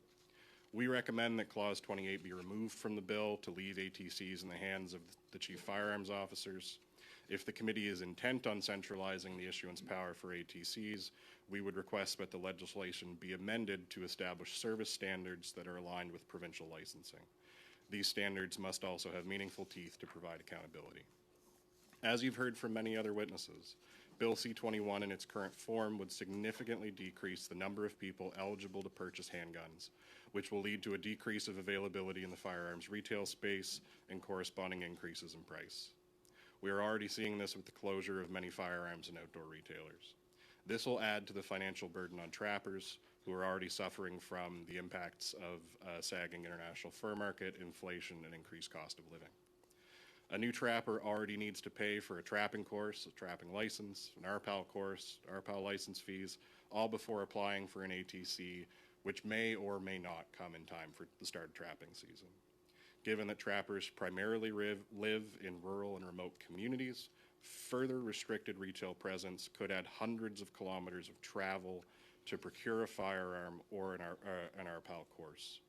We recommend that Clause 28 be removed from the bill to leave ATCs in the hands of the Chief Firearms Officers. If the committee is intent on centralizing the issuance power for ATCs, we would request that the legislation be amended to establish service standards that are aligned with provincial licensing. These standards must also have meaningful teeth to provide accountability. As you've heard from many other witnesses, Bill C21 in its current form would significantly decrease the number of people eligible to purchase handguns, which will lead to a decrease of availability in the firearms retail space and corresponding increases in price. We are already seeing this with the closure of many firearms and outdoor retailers. This will add to the financial burden on trappers, who are already suffering from the impacts of sagging international fur market, inflation, and increased cost of living. A new trapper already needs to pay for a trapping course, a trapping license, an RPAL course, RPAL license fees, all before applying for an ATC, which may or may not come in time for the start of trapping season. Given that trappers primarily live in rural and remote communities, further restricted retail presence could add hundreds of kilometers of travel to procure a firearm or an RPAL course.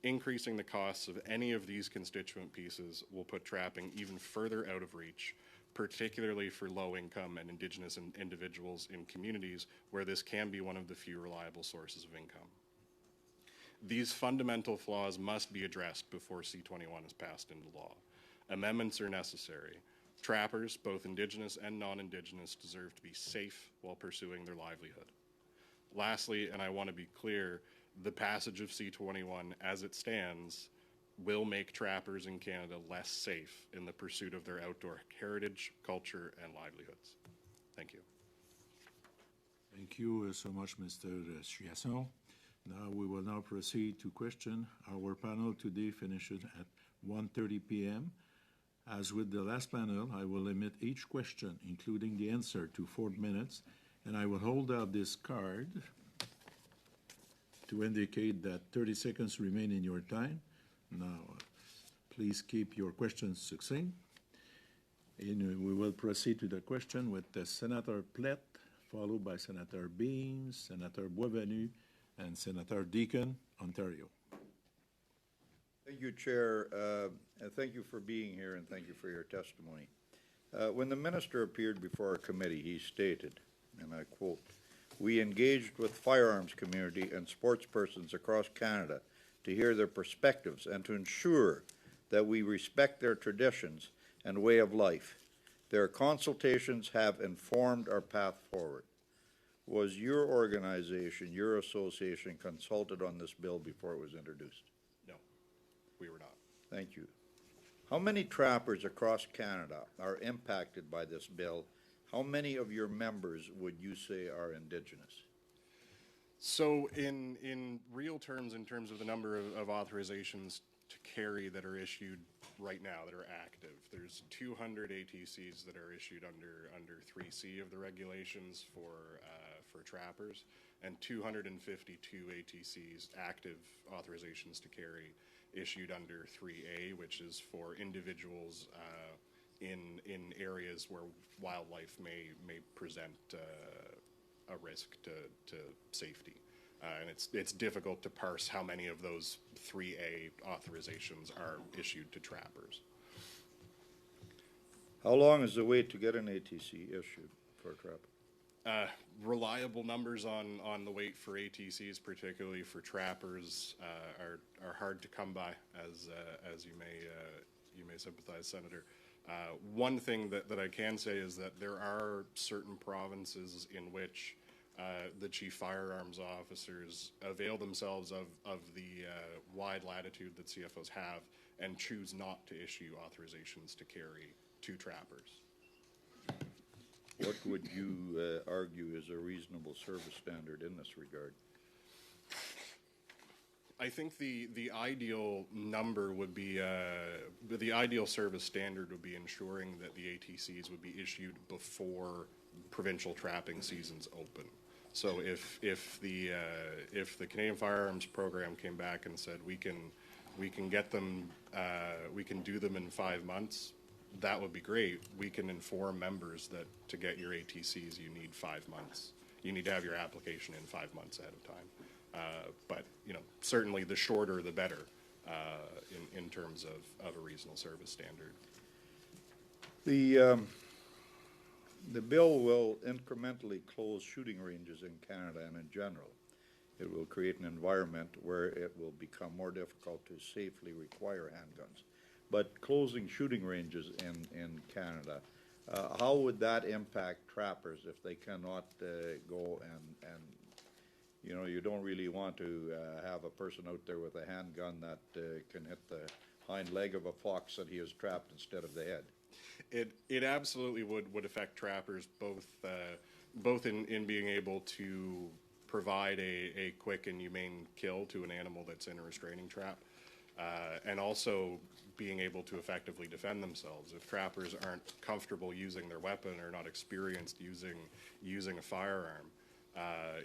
Increasing the costs of any of these constituent pieces will put trapping even further out of reach, particularly for low-income and Indigenous individuals in communities where this can be one of the few reliable sources of income. These fundamental flaws must be addressed before C21 is passed into law. Amendments are necessary. Trappers, both Indigenous and non-Indigenous, deserve to be safe while pursuing their livelihood. Lastly, and I want to be clear, the passage of C21 as it stands will make trappers in Canada less safe in the pursuit of their outdoor heritage, culture, and livelihoods. Thank you. Thank you so much, Mr. Chiasson. Now we will now proceed to question. Our panel today finishes at 1:30 p.m. As with the last panel, I will limit each question, including the answer, to 4 minutes, and I will hold out this card to indicate that 30 seconds remain in your time. Now, please keep your questions succinct. And we will proceed to the question with Senator Plett, followed by Senator Beams, Senator Boisvenu, and Senator Deacon, Ontario. Thank you, Chair. And thank you for being here, and thank you for your testimony. When the minister appeared before our committee, he stated, and I quote, "We engaged with firearms community and sports persons across Canada to hear their perspectives and to ensure that we respect their traditions and way of life. Their consultations have informed our path forward." Was your organization, your association, consulted on this bill before it was introduced? No, we were not. Thank you. How many trappers across Canada are impacted by this bill? How many of your members would you say are Indigenous? So in real terms, in terms of the number of authorizations to carry that are issued right now, that are active, there's 200 ATCs that are issued under 3C of the regulations for trappers, and 252 ATCs, active authorizations to carry, issued under 3A, which is for individuals in areas where wildlife may present a risk to safety. And it's difficult to parse how many of those 3A authorizations are issued to trappers. How long is the wait to get an ATC issued for a trapper? Reliable numbers on the wait for ATCs, particularly for trappers, are hard to come by, as you may sympathize, Senator. One thing that I can say is that there are certain provinces in which the chief firearms officers avail themselves of the wide latitude that CFOs have and choose not to issue authorizations to carry to trappers. What would you argue is a reasonable service standard in this regard? I think the ideal number would be, the ideal service standard would be ensuring that the ATCs would be issued before provincial trapping seasons open. So if the Canadian Firearms Program came back and said we can get them, we can do them in 5 months, that would be great. We can inform members that to get your ATCs you need 5 months. You need to have your application in 5 months ahead of time. But certainly the shorter the better in terms of a reasonable service standard. The bill will incrementally close shooting ranges in Canada and in general. It will create an environment where it will become more difficult to safely require handguns. But closing shooting ranges in Canada, how would that impact trappers if they cannot go and you don't really want to have a person out there with a handgun that can hit the hind leg of a fox that he has trapped instead of the head? It absolutely would affect trappers both in being able to provide a quick and humane kill to an animal that's in a restraining trap, and also being able to effectively defend themselves. If trappers aren't comfortable using their weapon or not experienced using a firearm,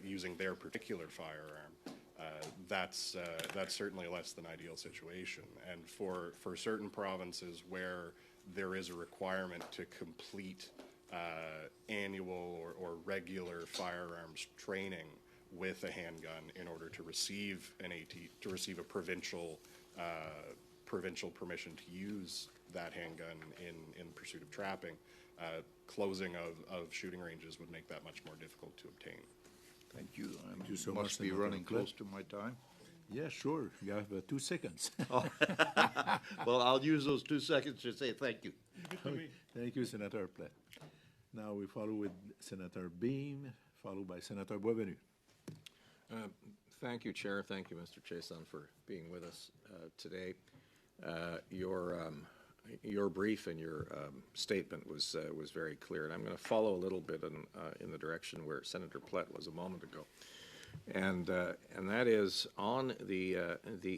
using their particular firearm, that's certainly a less than ideal situation. And for certain provinces where there is a requirement to complete annual or regular firearms training with a handgun in order to receive a provincial permission to use that handgun in pursuit of trapping, closing of shooting ranges would make that much more difficult to obtain. Thank you. Thank you so must much, be Senator running Cliff. close to my time. Yeah, sure. You have 2 seconds. Oh. Well, I'll use those 2 seconds to say thank you. Thank you, Senator Platt. Now we follow with Senator Beam, followed by Senator Boisvenu. Thank you, Chair. Thank you, Mr. Chiasson, for being with us today. Your brief and your statement was very clear, and I'm going to follow a little bit in the direction where Senator Platt was a moment ago, and that is on the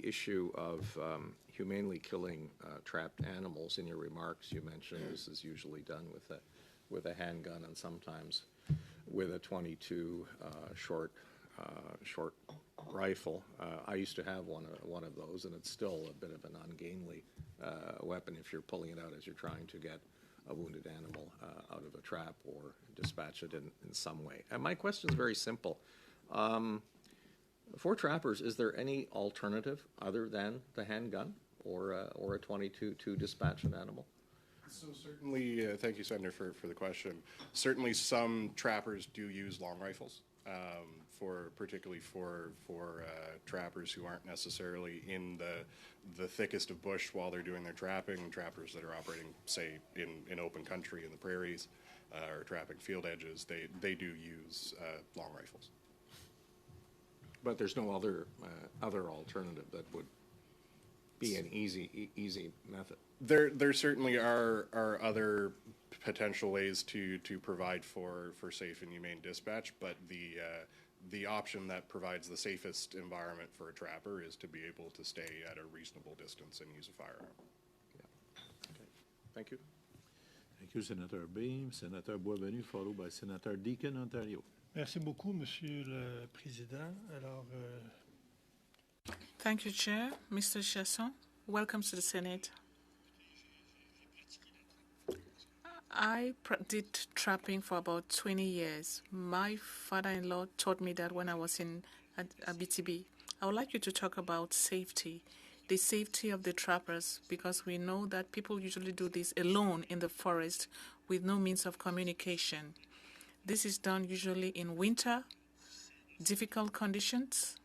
issue of humanely killing trapped animals. In your remarks, you mentioned this is usually done with a handgun and sometimes with a .22 short rifle. I used to have one of those, and it's still a bit of an ungainly weapon if you're pulling it out as you're trying to get a wounded animal out of a trap or dispatch it in some way. And my question is very simple. For trappers, is there any alternative other than the handgun or a .22 to dispatch an animal? So certainly, thank you, Senator, for the question. Certainly some trappers do use long rifles, particularly for trappers who aren't necessarily in the thickest of bush while they're doing their trapping, trappers that are operating, say, in open country in the prairies or trapping field edges, they do use long rifles. But there's no other alternative that would be an easy method. There certainly are other potential ways to provide for safe and humane dispatch, but the option that provides the safest environment for a trapper is to be able to stay at a reasonable distance and use a firearm. Yeah. Okay. Thank you. Thank you, Senator Beam. Senator Boisvenu, followed by Senator Deakin, Ontario. Merci beaucoup, Monsieur le Président. Alors, Thank you, Chair. Mr. Chiasson, welcome to the Senate. I did trapping for about 20 years. My father-in-law taught me that when I was in a BTB. I would like you to talk about safety, the safety of the trappers, because we know that people usually do this alone in the forest with no means of communication. This is done usually in winter, difficult conditions.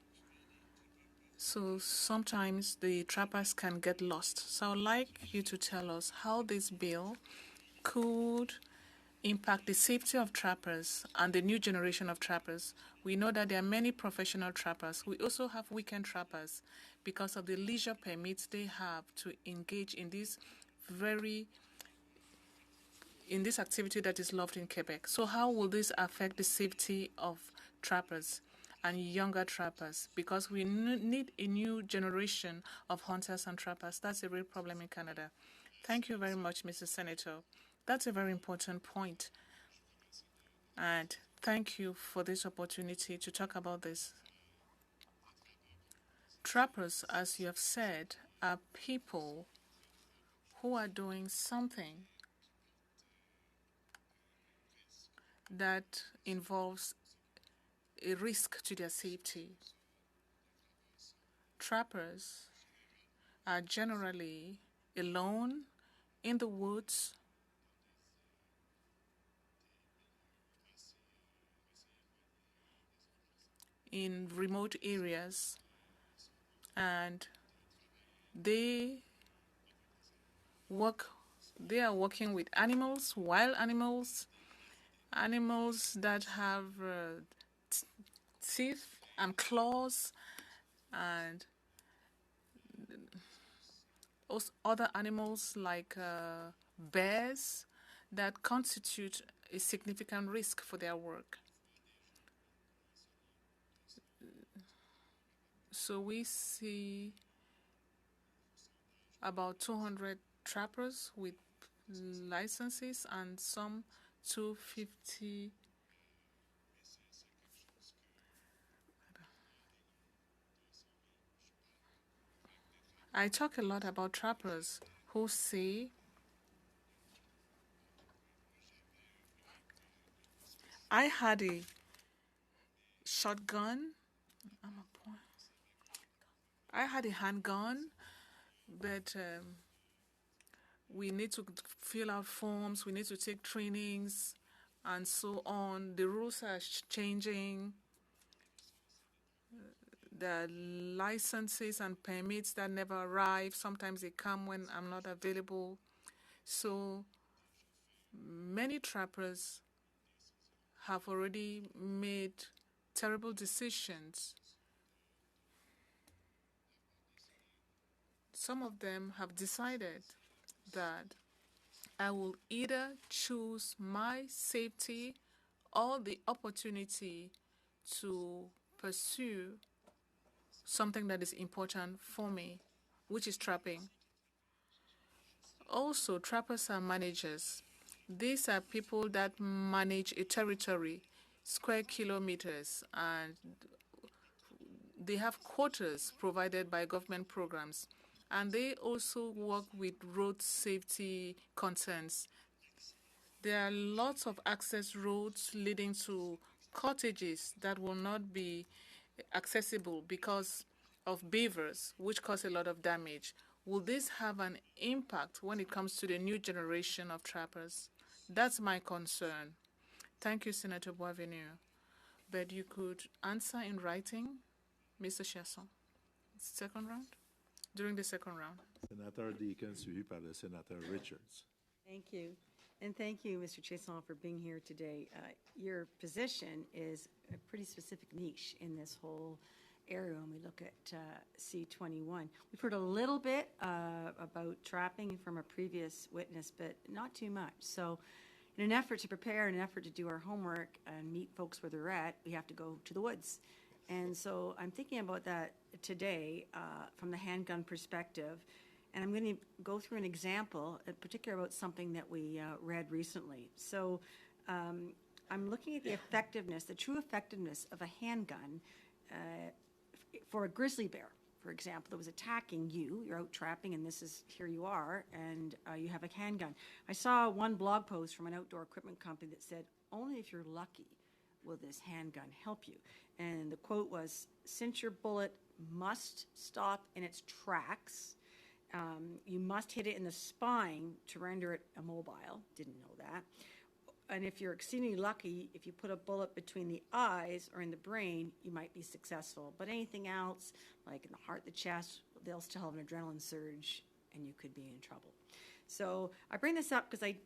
So sometimes the trappers can get lost. So I would like you to tell us how this bill could impact the safety of trappers and the new generation of trappers. We know that there are many professional trappers. We also have weekend trappers because of the leisure permits they have to engage in this activity that is loved in Quebec. So how will this affect the safety of trappers and younger trappers? Because we need a new generation of hunters and trappers. That's a real problem in Canada. Thank you very much, Mr. Senator. That's a very important point. And thank you for this opportunity to talk about this. Trappers, as you have said, are people who are doing something that involves a risk to their safety. Trappers are generally alone in the woods, in remote areas, and they are working with animals, wild animals, animals that have teeth and claws, and other animals like bears that constitute a significant risk for their work. So we see about 200 trappers with licenses and some 250. I talk a lot about trappers who say, I had a shotgun, I had a handgun, but we need to fill out forms, we need to take trainings, and so on. The rules are changing. the licenses and permits that never arrive. Sometimes they come when I'm not available. So many trappers have already made terrible decisions. Some of them have decided that I will either choose my safety or the opportunity to pursue something that is important for me, which is trapping. Also, trappers are managers. These are people that manage a territory, square kilometers, and they have quotas provided by government programs. And they also work with road safety concerns. There are lots of access roads leading to cottages that will not be accessible because of beavers, which cause a lot of damage. Will this have an impact when it comes to the new generation of trappers? That's my concern. Thank you, Senator Boisvenu. But you could answer in writing, Mr. Chiasson. Second round? During the second round. Sénateur Deacon, suivi par le sénateur Richards. Thank you. And thank you, Mr. Chiasson, for being here today. Your position is a pretty specific niche in this whole area when we look at C21. We've heard a little bit about trapping from a previous witness, but not too much. So in an effort to prepare, in an effort to do our homework and meet folks where they're at, we have to go to the woods. And so I'm thinking about that today from the handgun perspective. And I'm going to go through an example, in particular about something that we read recently. So I'm looking at the effectiveness, the true effectiveness of a handgun for a grizzly bear, for example, that was attacking you. You're out trapping, and here you are, and you have a handgun. I saw one blog post from an outdoor equipment company that said, only if you're lucky will this handgun help you. And the quote was, since your bullet must stop in its tracks, you must hit it in the spine to render it immobile. Didn't know that. And if you're exceedingly lucky, if you put a bullet between the eyes or in the brain, you might be successful. But anything else, like in the heart, the chest, they'll still have an adrenaline surge, and you could be in trouble. So I bring this up because I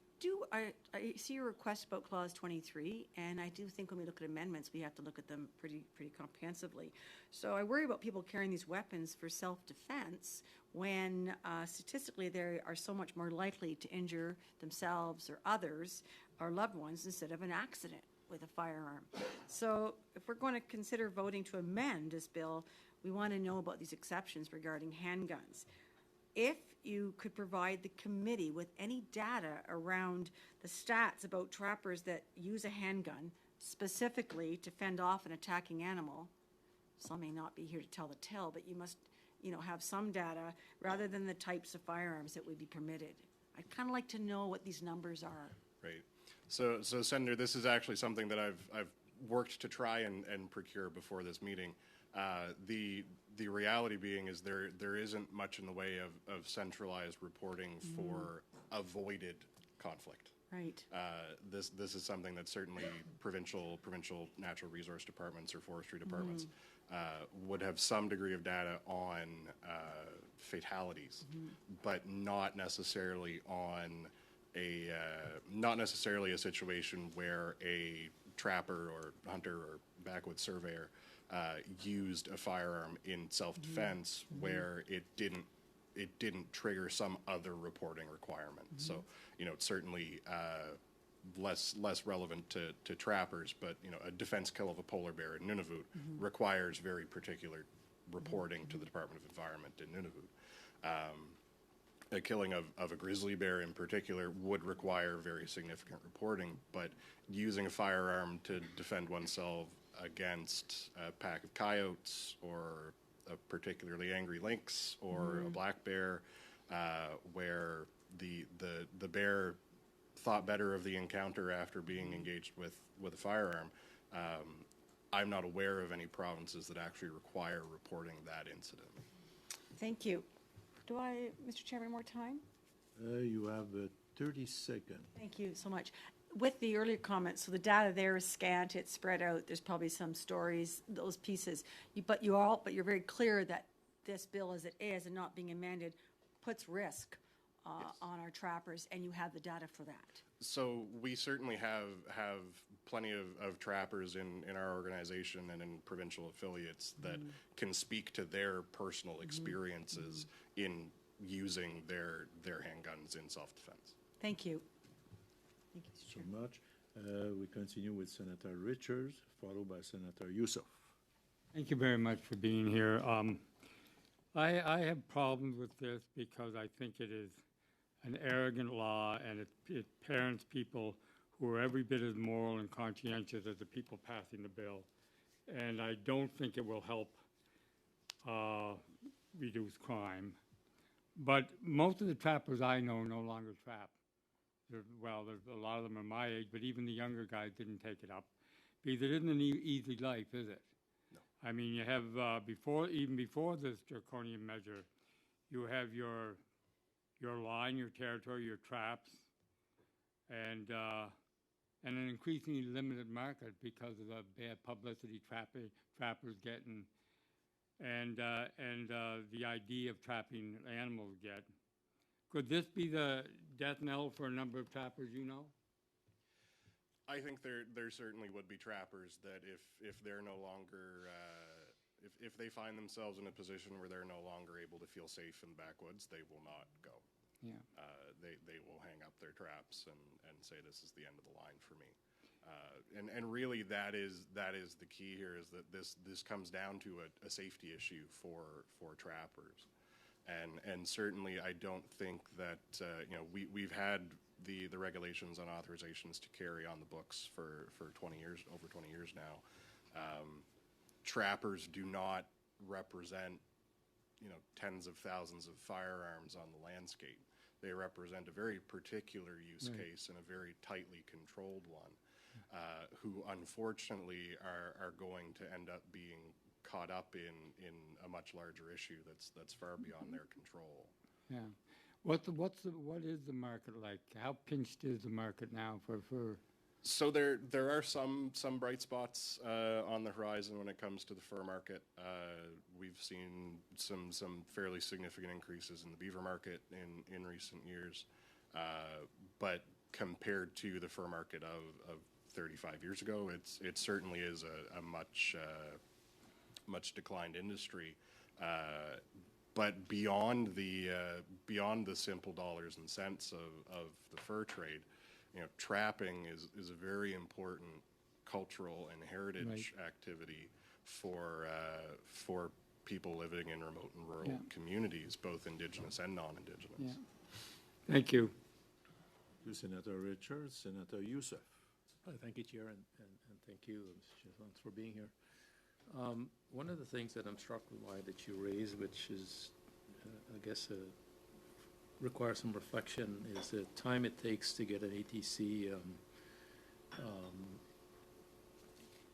see your request about Clause 23, and I do think when we look at amendments, we have to look at them pretty comprehensively. So I worry about people carrying these weapons for self-defense when statistically they are so much more likely to injure themselves or others or loved ones instead of an accident with a firearm. So if we're going to consider voting to amend this bill, we want to know about these exceptions regarding handguns. If you could provide the committee with any data around the stats about trappers that use a handgun specifically to fend off an attacking animal, some may not be here to tell the tale, but you must, have some data rather than the types of firearms that would be permitted. I'd kind of like to know what these numbers are. Right. So Senator, this is actually something that I've worked to try and procure before this meeting. The reality being is there isn't much in the way of centralized reporting for avoided conflict. Right. This is something that certainly provincial natural resource departments or forestry departments would have some degree of data on fatalities, but not necessarily on not necessarily a situation where a trapper or hunter or backwoods surveyor used a firearm in self-defense where it didn't trigger some other reporting requirement. So, it's certainly less relevant to trappers, but, a defense kill of a polar bear in Nunavut requires very particular reporting to the Department of Environment in Nunavut. A killing of a grizzly bear in particular would require very significant reporting, but using a firearm to defend oneself against a pack of coyotes or a particularly angry lynx or a black bear, where the bear thought better of the encounter after being engaged with a firearm. I'm not aware of any provinces that actually require reporting that incident. Thank you. Do I, Mr. Chairman, more time? You have 30 seconds. Thank you so much. with the earlier comments, so the data there is scant, it's spread out, there's probably some stories, those pieces. But you're very clear that this bill as it is and not being amended puts risk on our trappers, and you have the data for that. So we certainly have plenty of trappers in our organization and in provincial affiliates that can speak to their personal experiences in using their handguns in self-defense. Thank you. Thank you, Mr. Chair. So much. We continue with Senator Richards, followed by Senator Youssef. Thank you very much for being here. I have problems with this because I think it is an arrogant law, and it parents people who are every bit as moral and conscientious as the people passing the bill. And I don't think it will help reduce crime. But most of the trappers I know no longer trap. There's a lot of them are my age, but even the younger guys didn't take it up. Because it isn't an easy life, is it? No. I mean, you have, even before this draconian measure, you have your line, your territory, your traps, and an increasingly limited market because of the bad publicity trappers get, and the idea of trapping animals get. Could this be the death knell for a number of trappers you know? I think there certainly would be trappers that if they're no longer if they find themselves in a position where they're no longer able to feel safe in the backwoods, they will not go. Yeah. They will hang up their traps and say this is the end of the line for me. And really that is the key here, is that this comes down to a safety issue for trappers. And certainly I don't think that we've had the regulations on authorizations to carry on the books for 20 years, over 20 years now. Trappers do not represent tens of thousands of firearms on the landscape. They represent a very particular use case and a very tightly controlled one, who unfortunately are going to end up being caught up in a much larger issue that's far beyond their control. Yeah. What is the market like? How pinched is the market now for? So there are some bright spots on the horizon when it comes to the fur market. We've seen some fairly significant increases in the beaver market in recent years, but compared to the fur market of 35 years ago, it certainly is a much declined industry. But beyond the simple dollars and cents of the fur trade, trapping is a very important cultural and heritage activity for people living in remote and rural communities, both Indigenous and non-Indigenous. Yeah. Thank you. To Senator Richards, Senator Youssef. Thank you, Chair, and thank you, Mr. Chiasson, for being here. One of the things that I'm struck by that you raised, which is, I guess, requires some reflection, is the time it takes to get an ATC.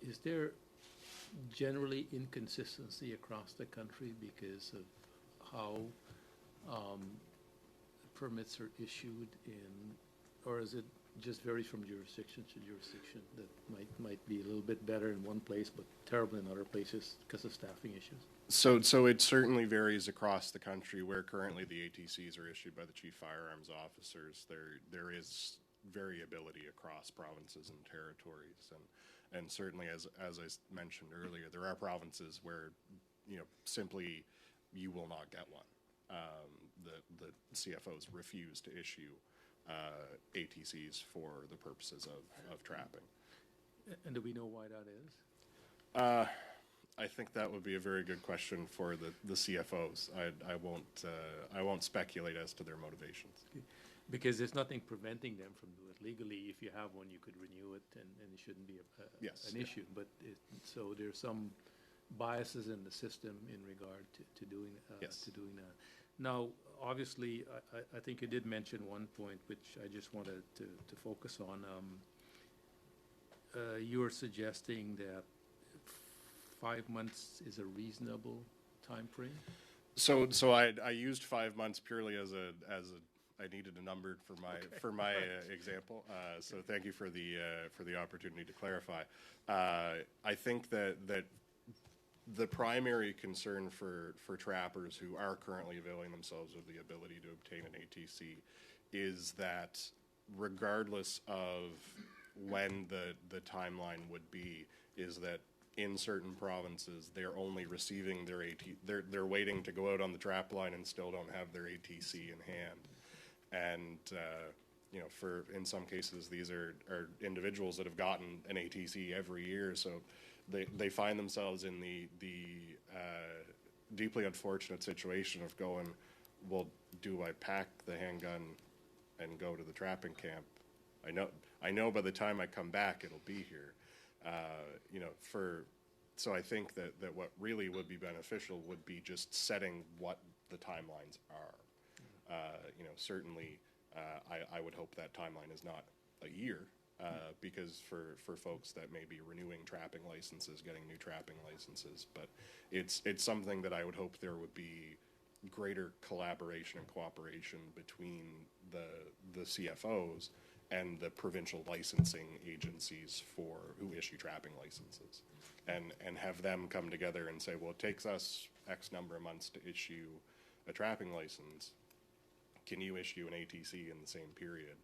Is there generally inconsistency across the country because of how permits are issued or is it just varies from jurisdiction to jurisdiction, that might be a little bit better in one place but terrible in other places because of staffing issues? So it certainly varies across the country. Where currently the ATCs are issued by the chief firearms officers, there is variability across provinces and territories, and certainly as I mentioned earlier, there are provinces where simply you will not get one. The CFOs refuse to issue ATCs for the purposes of trapping. And do we know why that is? I think that would be a very good question for the CFOs. I won't speculate as to their motivations. Okay. Because there's nothing preventing them from doing it legally. If you have one, you could renew it, and it shouldn't be an issue. But so there's some biases in the system in regard to doing that. Now, obviously, I think you did mention one point which I just wanted to focus on. You were suggesting that 5 months is a reasonable time frame? So I used 5 months purely as I needed a number for my example. So thank you for the opportunity to clarify. I think that the primary concern for trappers who are currently availing themselves of the ability to obtain an ATC is that regardless of when the timeline would be, is that in certain provinces they're only receiving their they're waiting to go out on the trap line and still don't have their ATC in hand. And you know, in some cases these are individuals that have gotten an ATC every year, so they find themselves in the deeply unfortunate situation of going, well, do I pack the handgun and go to the trapping camp? I know by the time I come back it'll be here. You know, so I think that what really would be beneficial would be just setting what the timelines are. You know, certainly I would hope that timeline is not a year, because for folks that may be renewing trapping licenses, getting new trapping licenses, but it's something that I would hope there would be greater collaboration and cooperation between the CFOs and the provincial licensing agencies who issue trapping licenses, and have them come together and say, well, it takes us X number of months to issue a trapping license. Can you issue an ATC in the same period?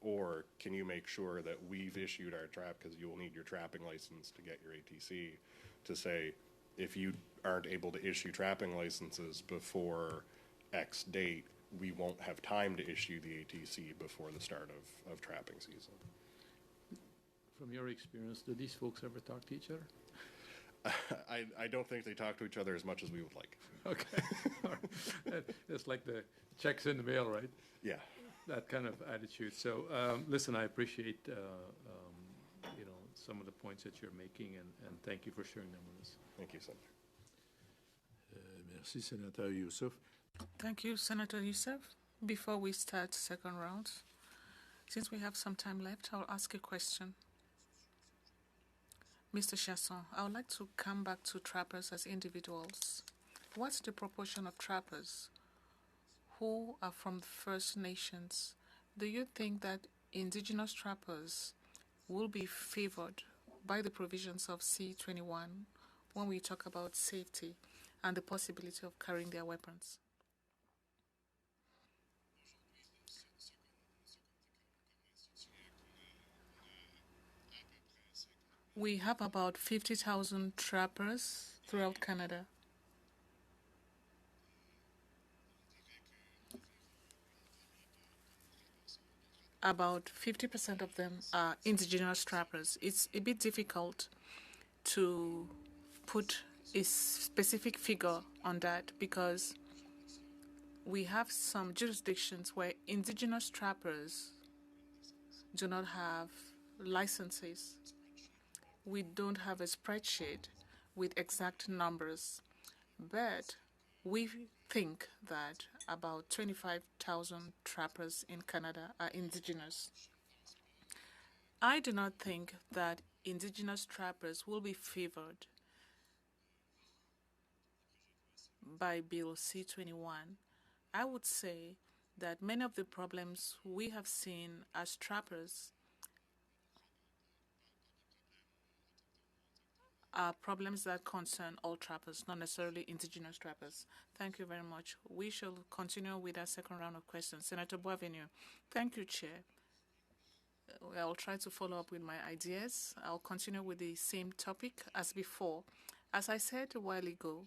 Or can you make sure that we've issued our trap, because you will need your trapping license to get your ATC, to say, if you aren't able to issue trapping licenses before X date, we won't have time to issue the ATC before the start of trapping season. From your experience, do these folks ever talk to each other? I don't think they talk to each other as much as we would like. Okay. All right. It's like the checks in the mail, right? Yeah. That kind of attitude. So, listen, I appreciate you know, some of the points that you're making, and thank you for sharing them with us. Thank you, Senator. Merci, Senator Youssef. Thank you, Senator Youssef. Before we start second round, since we have some time left, I'll ask a question. Mr. Chiasson, I would like to come back to trappers as individuals. What's the proportion of trappers who are from the First Nations? Do you think that indigenous trappers will be favored by the provisions of C21 when we talk about safety and the possibility of carrying their weapons? We have about 50,000 trappers throughout Canada. About 50% of them are indigenous trappers. It's a bit difficult to put a specific figure on that because we have some jurisdictions where indigenous trappers do not have licenses. We don't have a spreadsheet with exact numbers, but we think that about 25,000 trappers in Canada are indigenous. I do not think that indigenous trappers will be favored by Bill C21. I would say that many of the problems we have seen as trappers are problems that concern all trappers, not necessarily indigenous trappers. Thank you very much. We shall continue with our second round of questions. Senator Boisvenu. Thank you, Chair. I'll try to follow up with my ideas. I'll continue with the same topic as before. As I said a while ago,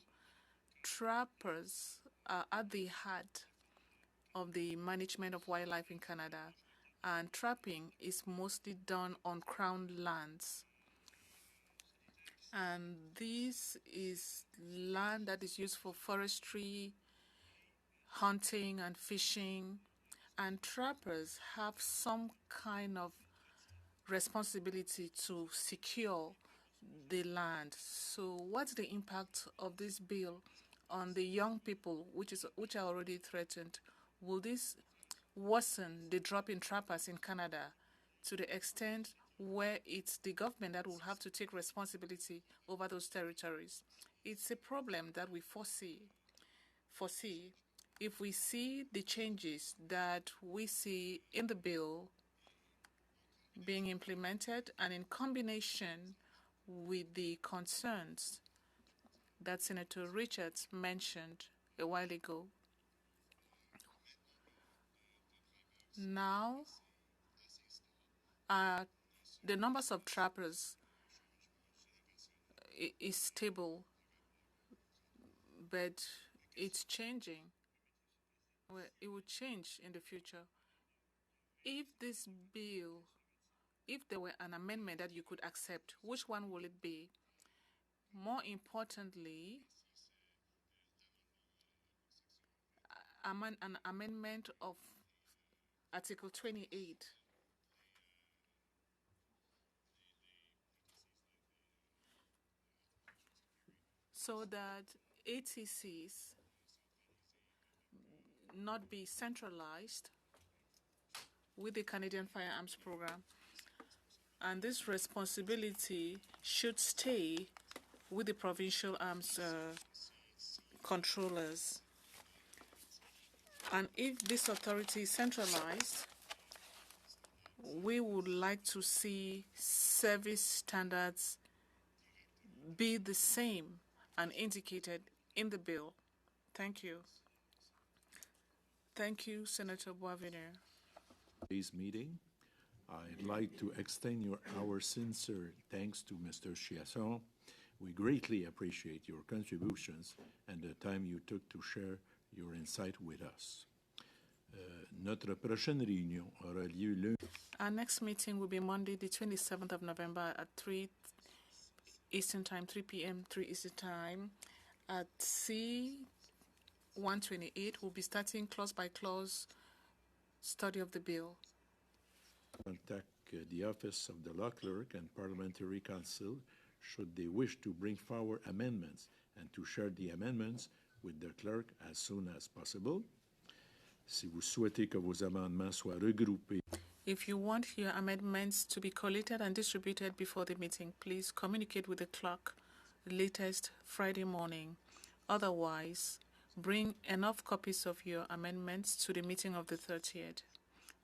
trappers are at the heart of the management of wildlife in Canada, and trapping is mostly done on Crown lands. And this is land that is used for forestry, hunting, and fishing. And trappers have some kind of responsibility to secure the land. So what's the impact of this bill on the young people, which are already threatened? Will this worsen the drop in trappers in Canada to the extent where it's the government that will have to take responsibility over those territories? It's a problem that we foresee if we see the changes that we see in the bill being implemented and in combination with the concerns that Senator Richards mentioned a while ago, now the numbers of trappers is stable, but it's changing. Well, it will change in the future. If this bill, if there were an amendment that you could accept, which one will it be? More importantly, an amendment of Article 28. So that ATCs not be centralized with the Canadian Firearms Program. And this responsibility should stay with the provincial arms controllers. And if this authority is centralized, we would like to see service standards be the same and indicated in the bill. Thank you. Thank you, Senator Boisvenu. Today's meeting, I'd like to extend our sincere thanks to Mr. Chiasson. We greatly appreciate your contributions and the time you took to share your insight with us. Notre prochaine réunion aura lieu lundi. Our next meeting will be Monday, the 27th of November at 3 Eastern Time, 3 p.m., 3 Eastern Time at C128. We'll be starting clause by clause study of the bill. Contact the Office of the Law Clerk and Parliamentary Council should they wish to bring forward amendments and to share the amendments with the clerk as soon as possible. Si vous souhaitez que vos amendements soient regroupés. If you want your amendments to be collated and distributed before the meeting, please communicate with the clerk latest Friday morning. Otherwise, bring enough copies of your amendments to the meeting of the 30th.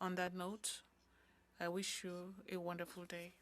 On that note, I wish you a wonderful day.